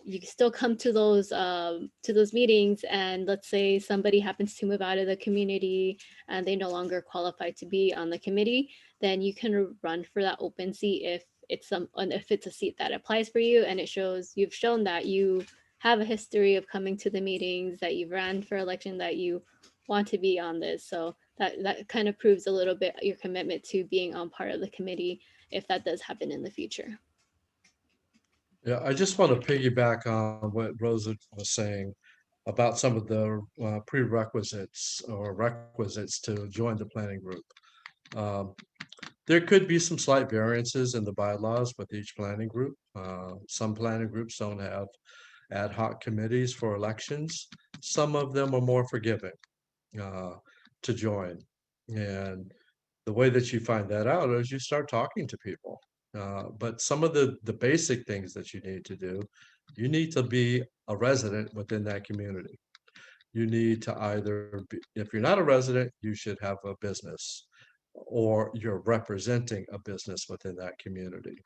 you still come to those meetings, and let's say somebody happens to move out of the community and they no longer qualify to be on the committee, then you can run for that open seat if it's a seat that applies for you, and it shows you've shown that you have a history of coming to the meetings, that you've ran for election, that you want to be on this. So that kind of proves a little bit your commitment to being on part of the committee if that does happen in the future. Yeah, I just want to piggyback on what Rosa was saying about some of the prerequisites or requisites to join the planning group. There could be some slight variances in the bylaws with each planning group. Some planning groups don't have ad hoc committees for elections. Some of them are more forgiving to join. And the way that you find that out is you start talking to people. But some of the basic things that you need to do, you need to be a resident within that community. You need to either be, if you're not a resident, you should have a business, or you're representing a business within that community.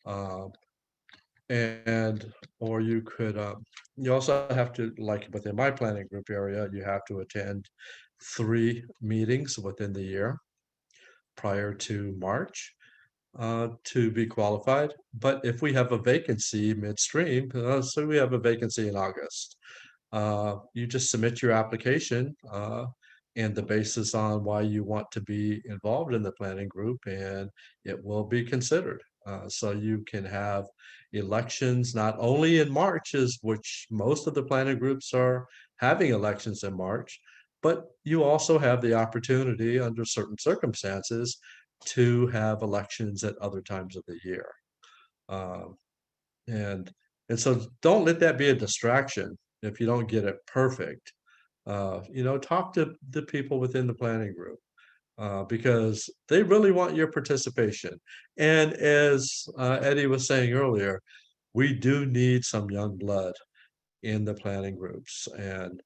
Or you could, you also have to, like within my planning group area, you have to attend 3 meetings within the year prior to March to be qualified. But if we have a vacancy midstream, so we have a vacancy in August, you just submit your application and the basis on why you want to be involved in the planning group, and it will be considered. So you can have elections not only in March, which most of the planning groups are having elections in March, but you also have the opportunity under certain circumstances to have elections at other times of the year. And so don't let that be a distraction if you don't get it perfect. Talk to the people within the planning group because they really want your participation. And as Eddie was saying earlier, we do need some young blood in the planning groups. And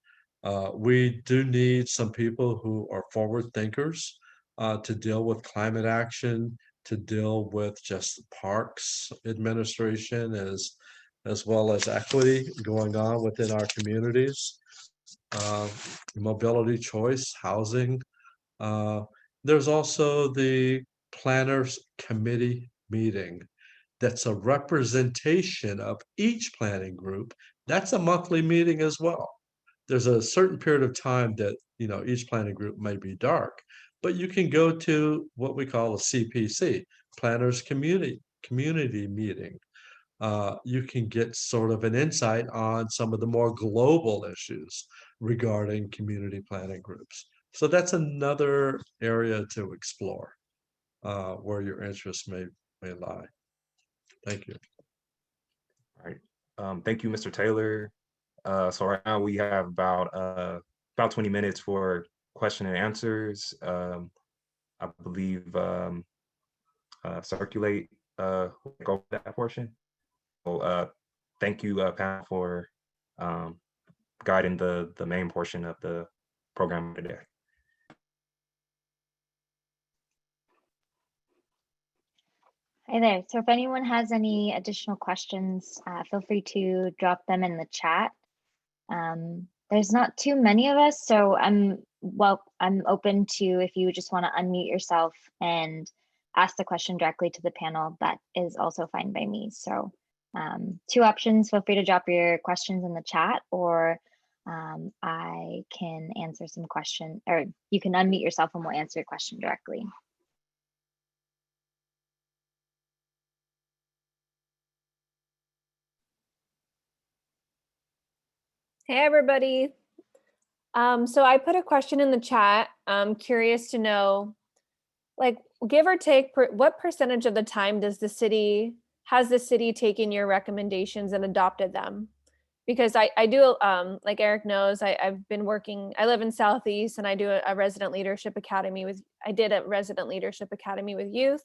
we do need some people who are forward thinkers to deal with climate action, to deal with just parks administration as well as equity going on within our communities, uh, mobility choice, housing. Uh, there's also the planners committee meeting. That's a representation of each planning group. That's a monthly meeting as well. There's a certain period of time that, each planning group may be dark, but you can go to what we call a CPC, planners community meeting. You can get sort of an insight on some of the more global issues regarding community planning groups. So that's another area to explore where your interests may lie. Thank you. All right. Thank you, Mr. Taylor. So right now we have about 20 minutes for question and answers. I believe Circulate go over that portion. So thank you, Pat, for guiding the main portion of the program today. Hi there. So if anyone has any additional questions, feel free to drop them in the chat. There's not too many of us, so I'm open to, if you just want to unmute yourself and ask the question directly to the panel, that is also fine by me. So two options, feel free to drop your questions in the chat, or I can answer some questions, or you can unmute yourself and we'll answer your question directly. Hey, everybody. So I put a question in the chat. I'm curious to know, like, give or take, what percentage of the time has the city taken your recommendations and adopted them? Because I do, like Eric knows, I've been working, I live in Southeast, and I do a resident leadership academy I did a resident leadership academy with youth.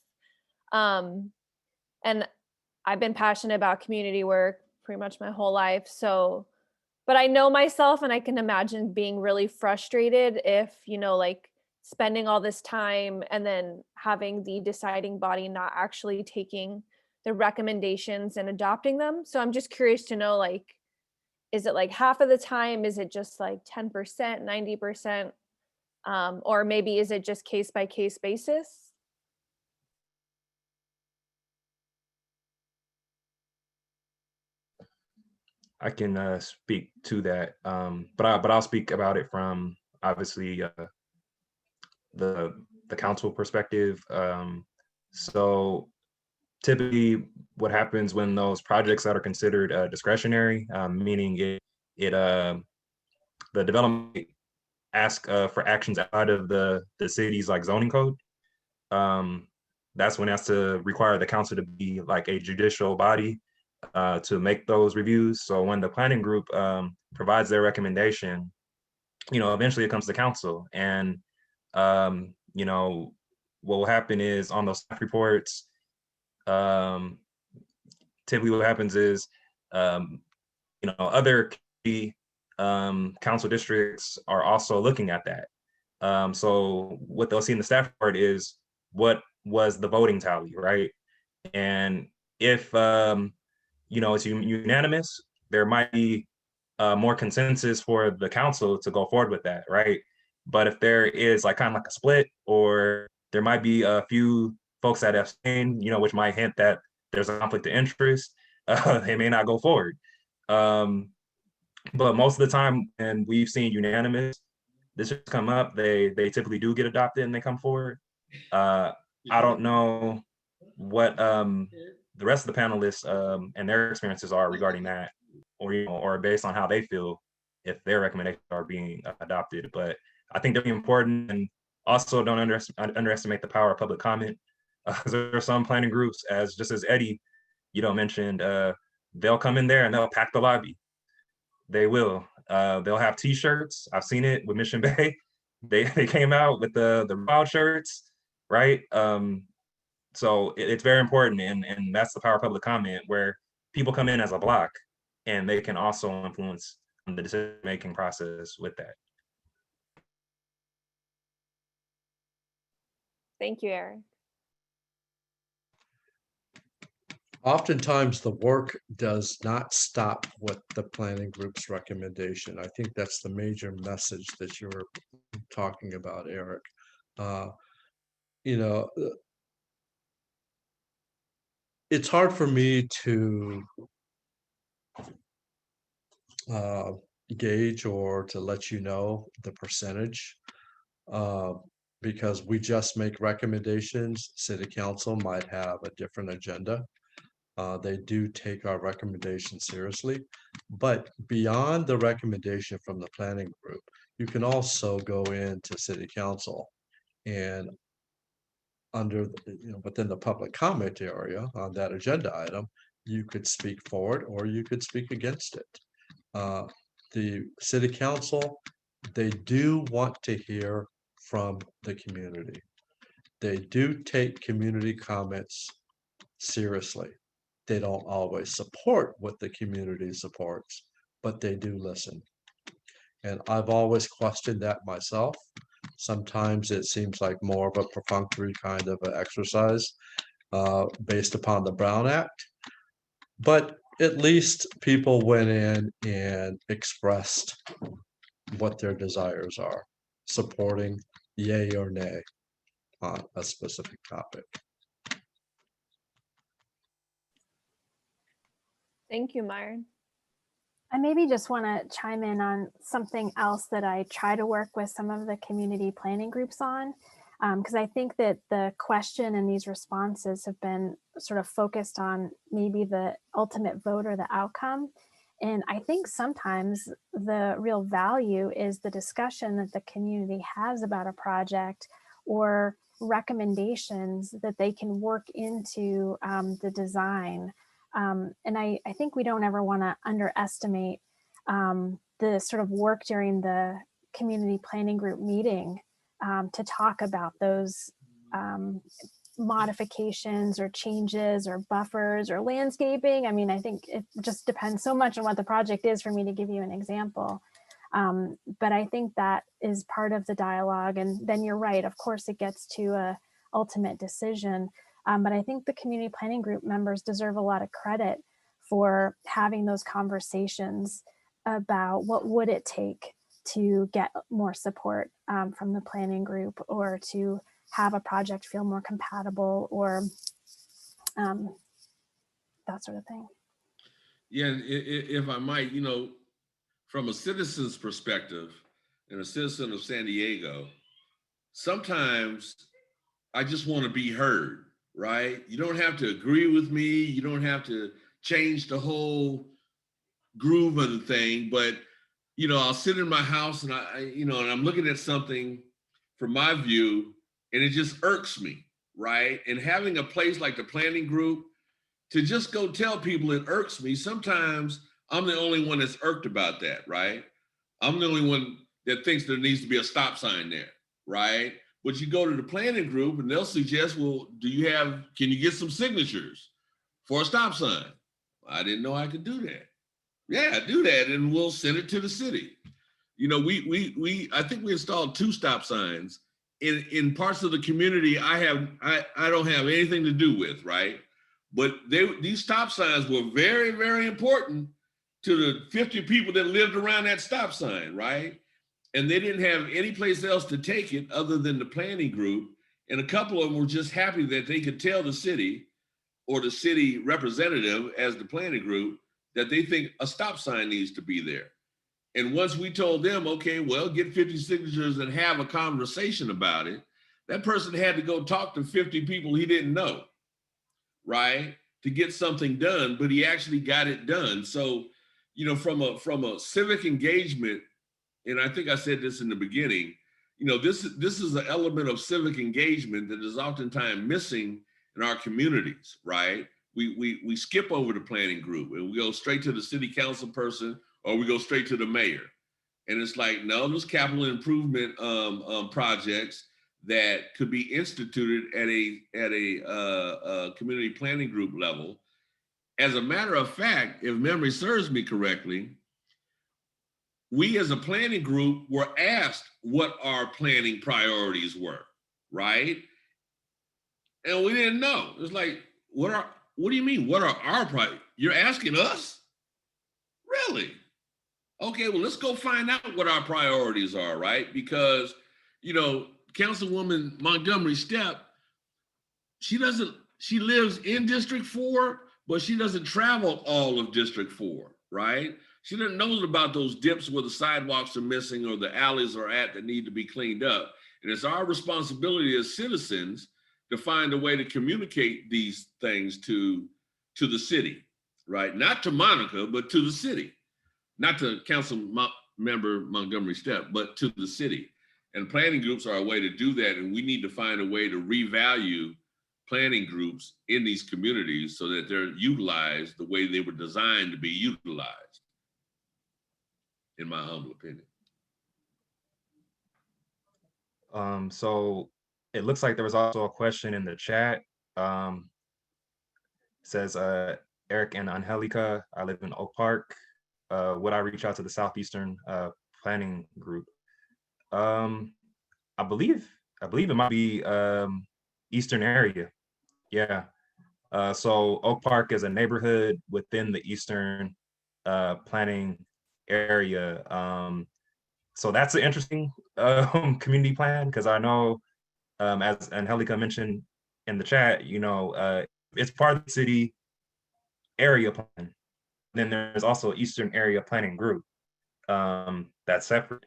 And I've been passionate about community work pretty much my whole life. So, but I know myself, and I can imagine being really frustrated if, like, spending all this time and then having the deciding body not actually taking the recommendations and adopting them. So I'm just curious to know, like, is it like half of the time? Is it just like 10%, 90%? Or maybe is it just case by case basis? I can speak to that, but I'll speak about it from obviously the council perspective. So typically, what happens when those projects that are considered discretionary, meaning the development ask for actions outside of the city's like zoning code, that's when it has to require the council to be like a judicial body to make those reviews. So when the planning group provides their recommendation, eventually it comes to council, and what will happen is on those staff reports, typically what happens is, other key council districts are also looking at that. So what they'll see in the staff report is what was the voting tally, right? And if it's unanimous, there might be more consensus for the council to go forward with that, right? But if there is like kind of like a split, or there might be a few folks that abstain, which might hint that there's a conflict of interest, they may not go forward. But most of the time, and we've seen unanimous, this just come up, they typically do get adopted and they come forward. I don't know what the rest of the panelists and their experiences are regarding that, or based on how they feel if their recommendations are being adopted. But I think they're important, and also don't underestimate the power of public comment. There are some planning groups, just as Eddie mentioned, they'll come in there and they'll pack the lobby. They will. They'll have T-shirts. I've seen it with Mission Bay. They came out with the wild shirts, right? So it's very important, and that's the power of public comment, where people come in as a block, and they can also influence the decision-making process with that. Thank you, Eric. Oftentimes, the work does not stop with the planning group's recommendation. I think that's the major message that you're talking about, Eric. You know, it's hard for me to gauge or to let you know the percentage because we just make recommendations. City Council might have a different agenda. They do take our recommendations seriously, but beyond the recommendation from the planning group, you can also go into City Council and under, within the public comment area on that agenda item, you could speak for it or you could speak against it. The City Council, they do want to hear from the community. They do take community comments seriously. They don't always support what the community supports, but they do listen. And I've always questioned that myself. Sometimes it seems like more of a perfunctory kind of an exercise based upon the Brown Act. But at least people went in and expressed what their desires are, supporting yay or nay on a specific topic. Thank you, Myron. I maybe just want to chime in on something else that I try to work with some of the community planning groups on, because I think that the question and these responses have been sort of focused on maybe the ultimate vote or the outcome. And I think sometimes the real value is the discussion that the community has about a project or recommendations that they can work into the design. And I think we don't ever want to underestimate the sort of work during the community planning group meeting to talk about those modifications or changes or buffers or landscaping. I mean, I think it just depends so much on what the project is for me to give you an example. But I think that is part of the dialogue. And then you're right, of course, it gets to a ultimate decision. But I think the community planning group members deserve a lot of credit for having those conversations about what would it take to get more support from the planning group or to have a project feel more compatible or that sort of thing. Yeah, and if I might, from a citizen's perspective and a citizen of San Diego, sometimes I just want to be heard. Right? You don't have to agree with me. You don't have to change the whole groove of the thing. But, I'll sit in my house and and I'm looking at something from my view and it just irks me. Right? And having a place like the planning group to just go tell people it irks me. Sometimes I'm the only one that's irked about that. Right? I'm the only one that thinks there needs to be a stop sign there. Right? But you go to the planning group and they'll suggest, well, can you get some signatures for a stop sign? I didn't know I could do that. Yeah, do that and we'll send it to the city. I think we installed 2 stop signs in parts of the community I don't have anything to do with, right? But these stop signs were very, very important to the 50 people that lived around that stop sign, right? And they didn't have any place else to take it other than the planning group. And a couple of them were just happy that they could tell the city or the city representative as the planning group that they think a stop sign needs to be there. And once we told them, okay, well, get 50 signatures and have a conversation about it, that person had to go talk to 50 people he didn't know, right? To get something done, but he actually got it done. So, from a civic engagement, and I think I said this in the beginning, this is an element of civic engagement that is oftentimes missing in our communities, right? We skip over the planning group and we go straight to the city council person or we go straight to the mayor. And it's like, no, those capital improvement projects that could be instituted at a community planning group level. As a matter of fact, if memory serves me correctly, we as a planning group were asked what our planning priorities were, right? And we didn't know. It's like, what do you mean? What are our priorities? You're asking us? Really? Okay, well, let's go find out what our priorities are, right? Because, you know, Councilwoman Montgomery Stepp, she lives in District 4, but she doesn't travel all of District 4, right? She doesn't know about those dips where the sidewalks are missing or the alleys are at that need to be cleaned up. And it's our responsibility as citizens to find a way to communicate these things to the city, right? Not to Monica, but to the city. Not to Council Member Montgomery Stepp, but to the city. And planning groups are a way to do that. And we need to find a way to revalue planning groups in these communities so that they're utilized the way they were designed to be utilized, in my humble opinion. So it looks like there was also a question in the chat. Says, Eric and Angelica, I live in Oak Park. Would I reach out to the Southeastern Planning Group? I believe it might be Eastern area. Yeah. So Oak Park is a neighborhood within the Eastern planning area. So that's an interesting community plan, because I know, as Angelica mentioned in the chat, you know, it's part of the city area plan. Then there's also Eastern Area Planning Group that's separate.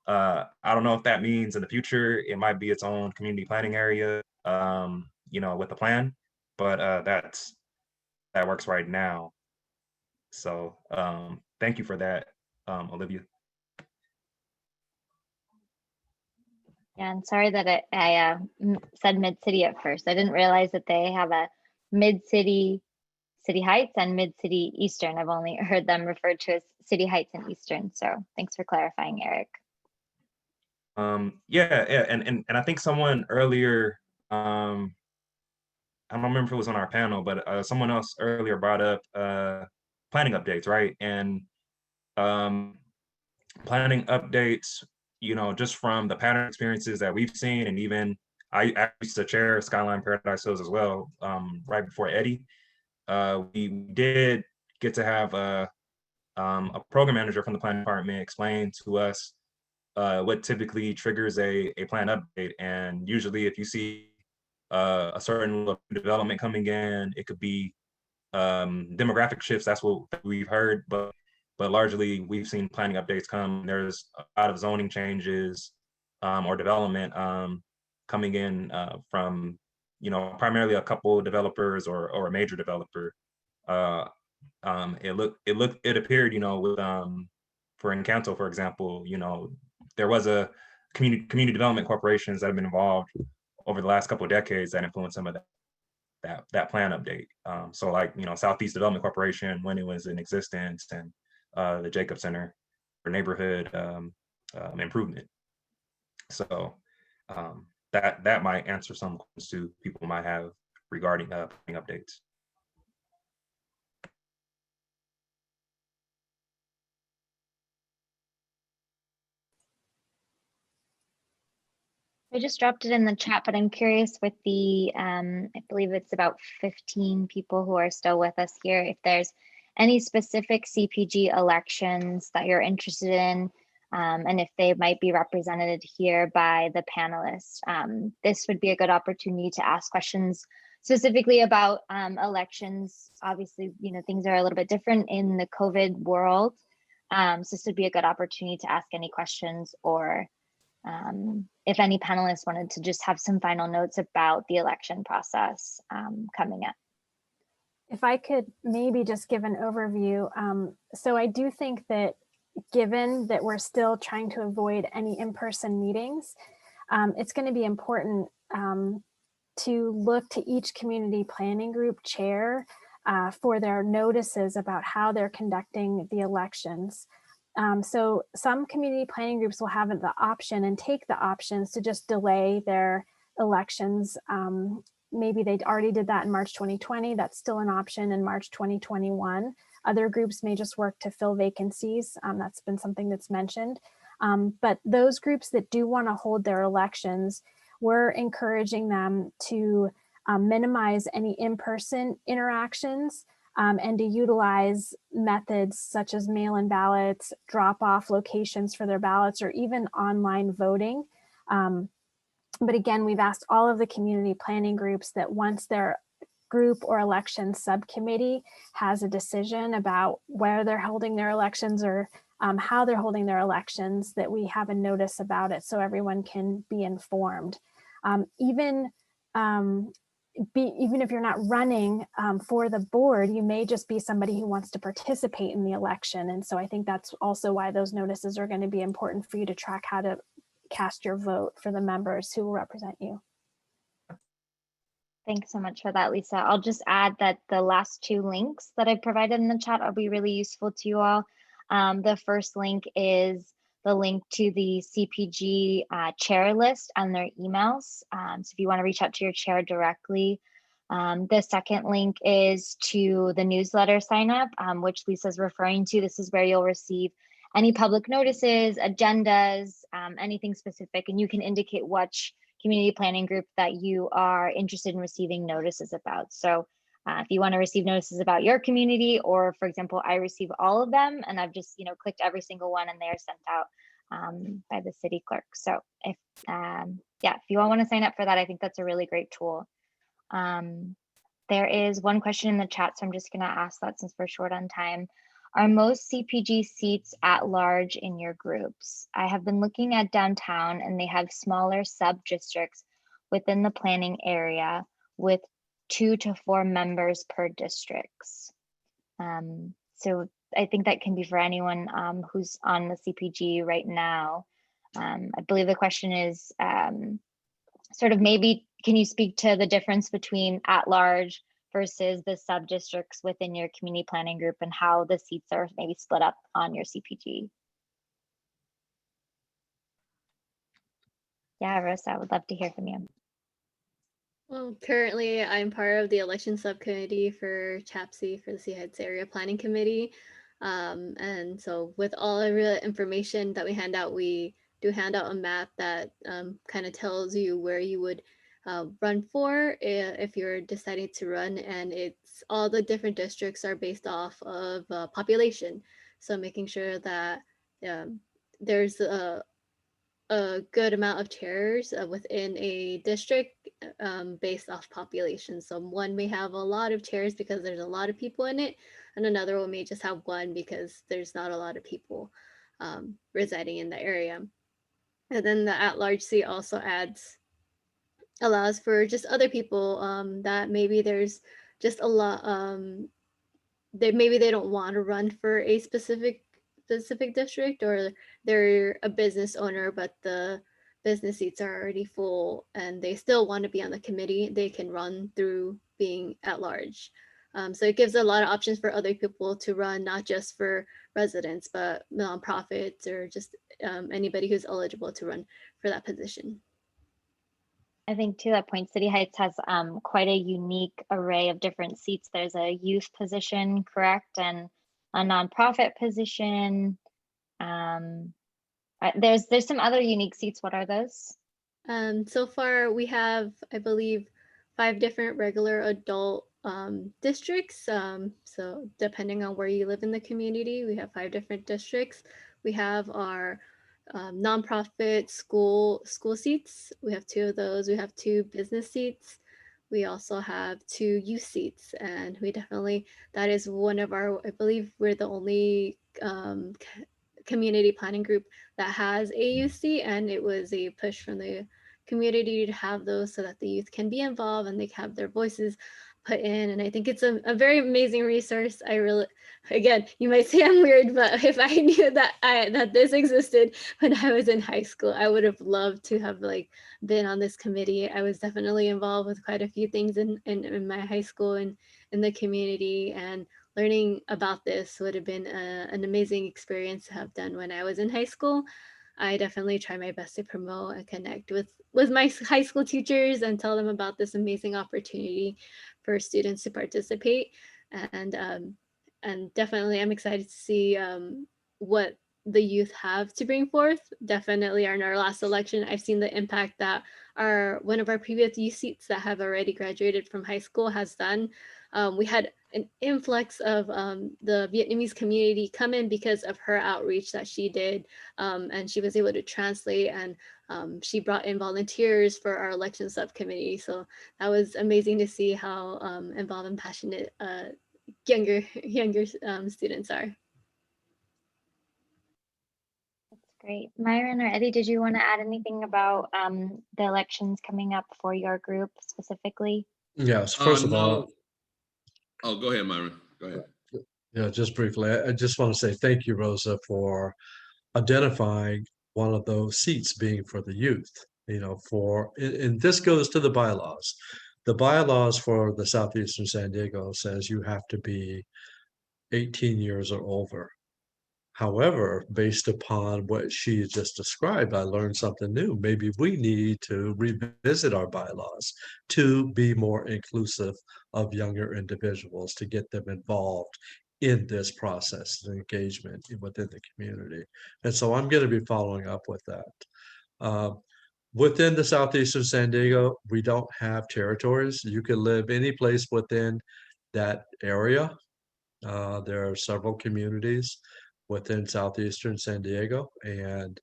I don't know if that means in the future it might be its own community planning area, you know, with the plan, but that works right now. So thank you for that, Olivia. Yeah, and sorry that I said Mid-City at first. I didn't realize that they have a Mid-City, City Heights, and Mid-City Eastern. I've only heard them referred to as City Heights and Eastern. So thanks for clarifying, Eric. Yeah, and I think someone earlier, I don't remember if it was on our panel, but someone else earlier brought up planning updates, right? And planning updates, you know, just from the pattern experiences that we've seen, and even I used to chair Skyline Paradise Hills as well, right before Eddie. We did get to have a program manager from the planning department explain to us what typically triggers a plan update. And usually if you see a certain level of development coming in, it could be demographic shifts. That's what we've heard, but largely we've seen planning updates come. There's a lot of zoning changes or development coming in from, you know, primarily a couple developers or a major developer. It appeared, you know, with for Encanto, for example, you know, there was a community development corporations that have been involved over the last couple of decades that influenced some of that plan update. So like, you know, Southeast Development Corporation, when it was in existence, and the Jacob Center for Neighborhood Improvement. So that might answer some questions too people might have regarding planning updates. I just dropped it in the chat, but I'm curious with the, I believe it's about 15 people who are still with us here, if there's any specific CPG elections that you're interested in, and if they might be represented here by the panelists. This would be a good opportunity to ask questions specifically about elections. Obviously, you know, things are a little bit different in the COVID world. So this would be a good opportunity to ask any questions, or if any panelists wanted to just have some final notes about the election process coming up. If I could maybe just give an overview. So I do think that given that we're still trying to avoid any in-person meetings, it's going to be important to look to each community planning group chair for their notices about how they're conducting the elections. So some community planning groups will have the option and take the options to just delay their elections. Maybe they already did that in March 2020. That's still an option in March 2021. Other groups may just work to fill vacancies. That's been something that's mentioned. But those groups that do want to hold their elections, we're encouraging them to minimize any in-person interactions and to utilize methods such as mail-in ballots, drop-off locations for their ballots, or even online voting. But again, we've asked all of the community planning groups that once their group or election subcommittee has a decision about where they're holding their elections or how they're holding their elections, that we have a notice about it so everyone can be informed. Even if you're not running for the board, you may just be somebody who wants to participate in the election. And so I think that's also why those notices are going to be important for you to track how to cast your vote for the members who will represent you. Thanks so much for that, Lisa. I'll just add that the last two links that I provided in the chat will be really useful to you all. The first link is the link to the CPG chair list and their emails. So if you want to reach out to your chair directly. The second link is to the newsletter sign up, which Lisa's referring to. This is where you'll receive any public notices, agendas, anything specific, and you can indicate which community planning group that you are interested in receiving notices about. So if you want to receive notices about your community, or for example, I receive all of them and I've just clicked every single one and they are sent out by the city clerk. So if you all want to sign up for that, I think that's a really great tool. There is one question in the chat, so I'm just going to ask that since we're short on time. Are most CPG seats at large in your groups? I have been looking at downtown and they have smaller sub-districts within the planning area with 2 to 4 members per districts. So I think that can be for anyone who's on the CPG right now. I believe the question is sort of maybe, can you speak to the difference between at large versus the sub-districts within your community planning group and how the seats are maybe split up on your CPG? Yeah, Rosa, I would love to hear from you. Well, currently I'm part of the election subcommittee for CHAPC, for the City Heights Area Planning Committee. And so with all of the information that we hand out, we do hand out a map that kind of tells you where you would run for if you're deciding to run, and it's all the different districts are based off of population. So making sure that there's a good amount of chairs within a district based off population. So one may have a lot of chairs because there's a lot of people in it, and another one may just have one because there's not a lot of people residing in the area. And then the at-large seat also allows for just other people that maybe there's just a lot maybe they don't want to run for a specific district, or they're a business owner but the business seats are already full and they still want to be on the committee. They can run through being at large. So it gives a lot of options for other people to run, not just for residents but nonprofits or just anybody who's eligible to run for that position. I think to that point, City Heights has quite a unique array of different seats. There's a youth position, correct, and a nonprofit position. There's some other unique seats. What are those? So far, we have, I believe, 5 different regular adult districts. So depending on where you live in the community, we have 5 different districts. We have our nonprofit school seats. We have 2 of those. We have 2 business seats. We also have 2 youth seats, and we definitely, that is one of our, I believe we're the only community planning group that has a youth seat, and it was a push from the community to have those so that the youth can be involved and they can have their voices put in. And I think it's a very amazing resource. I really, again, you might say I'm weird, but if I knew that this existed when I was in high school, I would have loved to have been on this committee. I was definitely involved with quite a few things in my high school and in the community, and learning about this would have been an amazing experience to have done when I was in high school. I definitely try my best to promote and connect with my high school teachers and tell them about this amazing opportunity for students to participate. And definitely I'm excited to see what the youth have to bring forth. Definitely in our last election, I've seen the impact that one of our previous youth seats that have already graduated from high school has done. We had an influx of the Vietnamese community come in because of her outreach that she did, and she was able to translate, and she brought in volunteers for our election subcommittee. So that was amazing to see how involved and passionate younger students are. That's great. Myron or Eddie, did you want to add anything about the elections coming up for your group specifically? Yes, first of all, No. Oh, go ahead, Myron. Go ahead. yeah, just briefly, I just want to say thank you, Rosa, for identifying one of those seats being for the youth. You know, and this goes to the bylaws. The bylaws for the Southeastern San Diego says you have to be 18 years or over. However, based upon what she just described, I learned something new. Maybe we need to revisit our bylaws to be more inclusive of younger individuals, to get them involved in this process and engagement within the community. And so I'm going to be following up with that. Within the Southeastern San Diego, we don't have territories. You can live any place within that area. There are several communities within Southeastern San Diego, and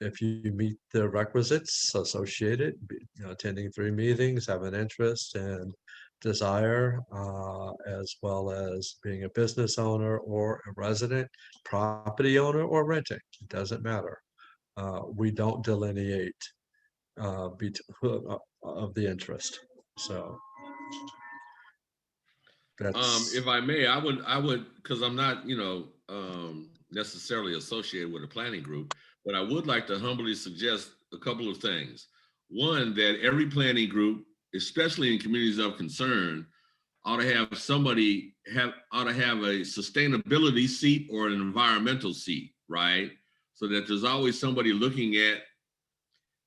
if you meet the requisites associated, attending 3 meetings, have an interest and desire, as well as being a business owner or a resident, property owner or renting, it doesn't matter. We don't delineate of the interest. So that's If I may, I would, because I'm not, necessarily associated with a planning group, but I would like to humbly suggest a couple of things. One, that every planning group, especially in communities of concern, ought to have a sustainability seat or an environmental seat, right? So that there's always somebody looking at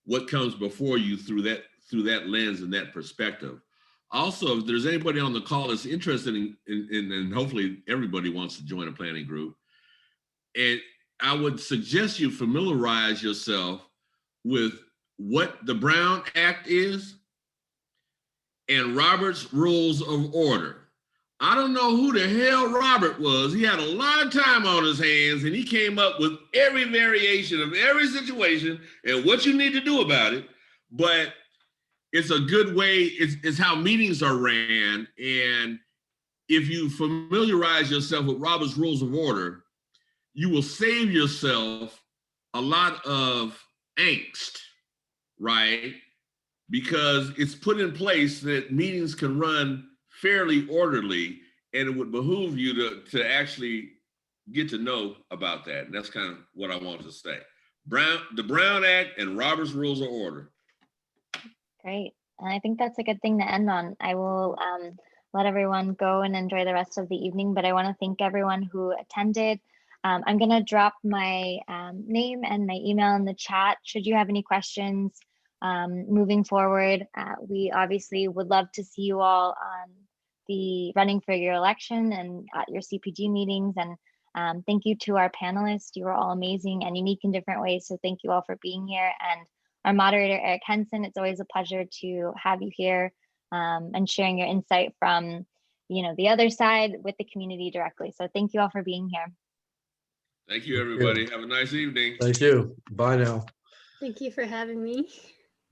what comes before you through that lens and that perspective. Also, if there's anybody on the call that's interested in and hopefully everybody wants to join a planning group, and I would suggest you familiarize yourself with what the Brown Act is and Robert's Rules of Order. I don't know who the hell Robert was. He had a lot of time on his hands and he came up with every variation of every situation and what you need to do about it. But it's a good way, it's how meetings are ran. And if you familiarize yourself with Robert's Rules of Order, you will save yourself a lot of angst, right? Because it's put in place that meetings can run fairly orderly, and it would behoove you to actually get to know about that. And that's kind of what I want to say. The Brown Act and Robert's Rules of Order. Great. And I think that's a good thing to end on. I will let everyone go and enjoy the rest of the evening, but I want to thank everyone who attended. I'm going to drop my name and my email in the chat. Should you have any questions moving forward, we obviously would love to see you all on the running for your election and at your CPG meetings. And thank you to our panelists. You were all amazing and unique in different ways. So thank you all for being here. And our moderator, Eric Henson, it's always a pleasure to have you here and sharing your insight from the other side with the community directly. So thank you all for being here. Thank you, everybody. Have a nice evening. Thank you. Bye now. Thank you for having me.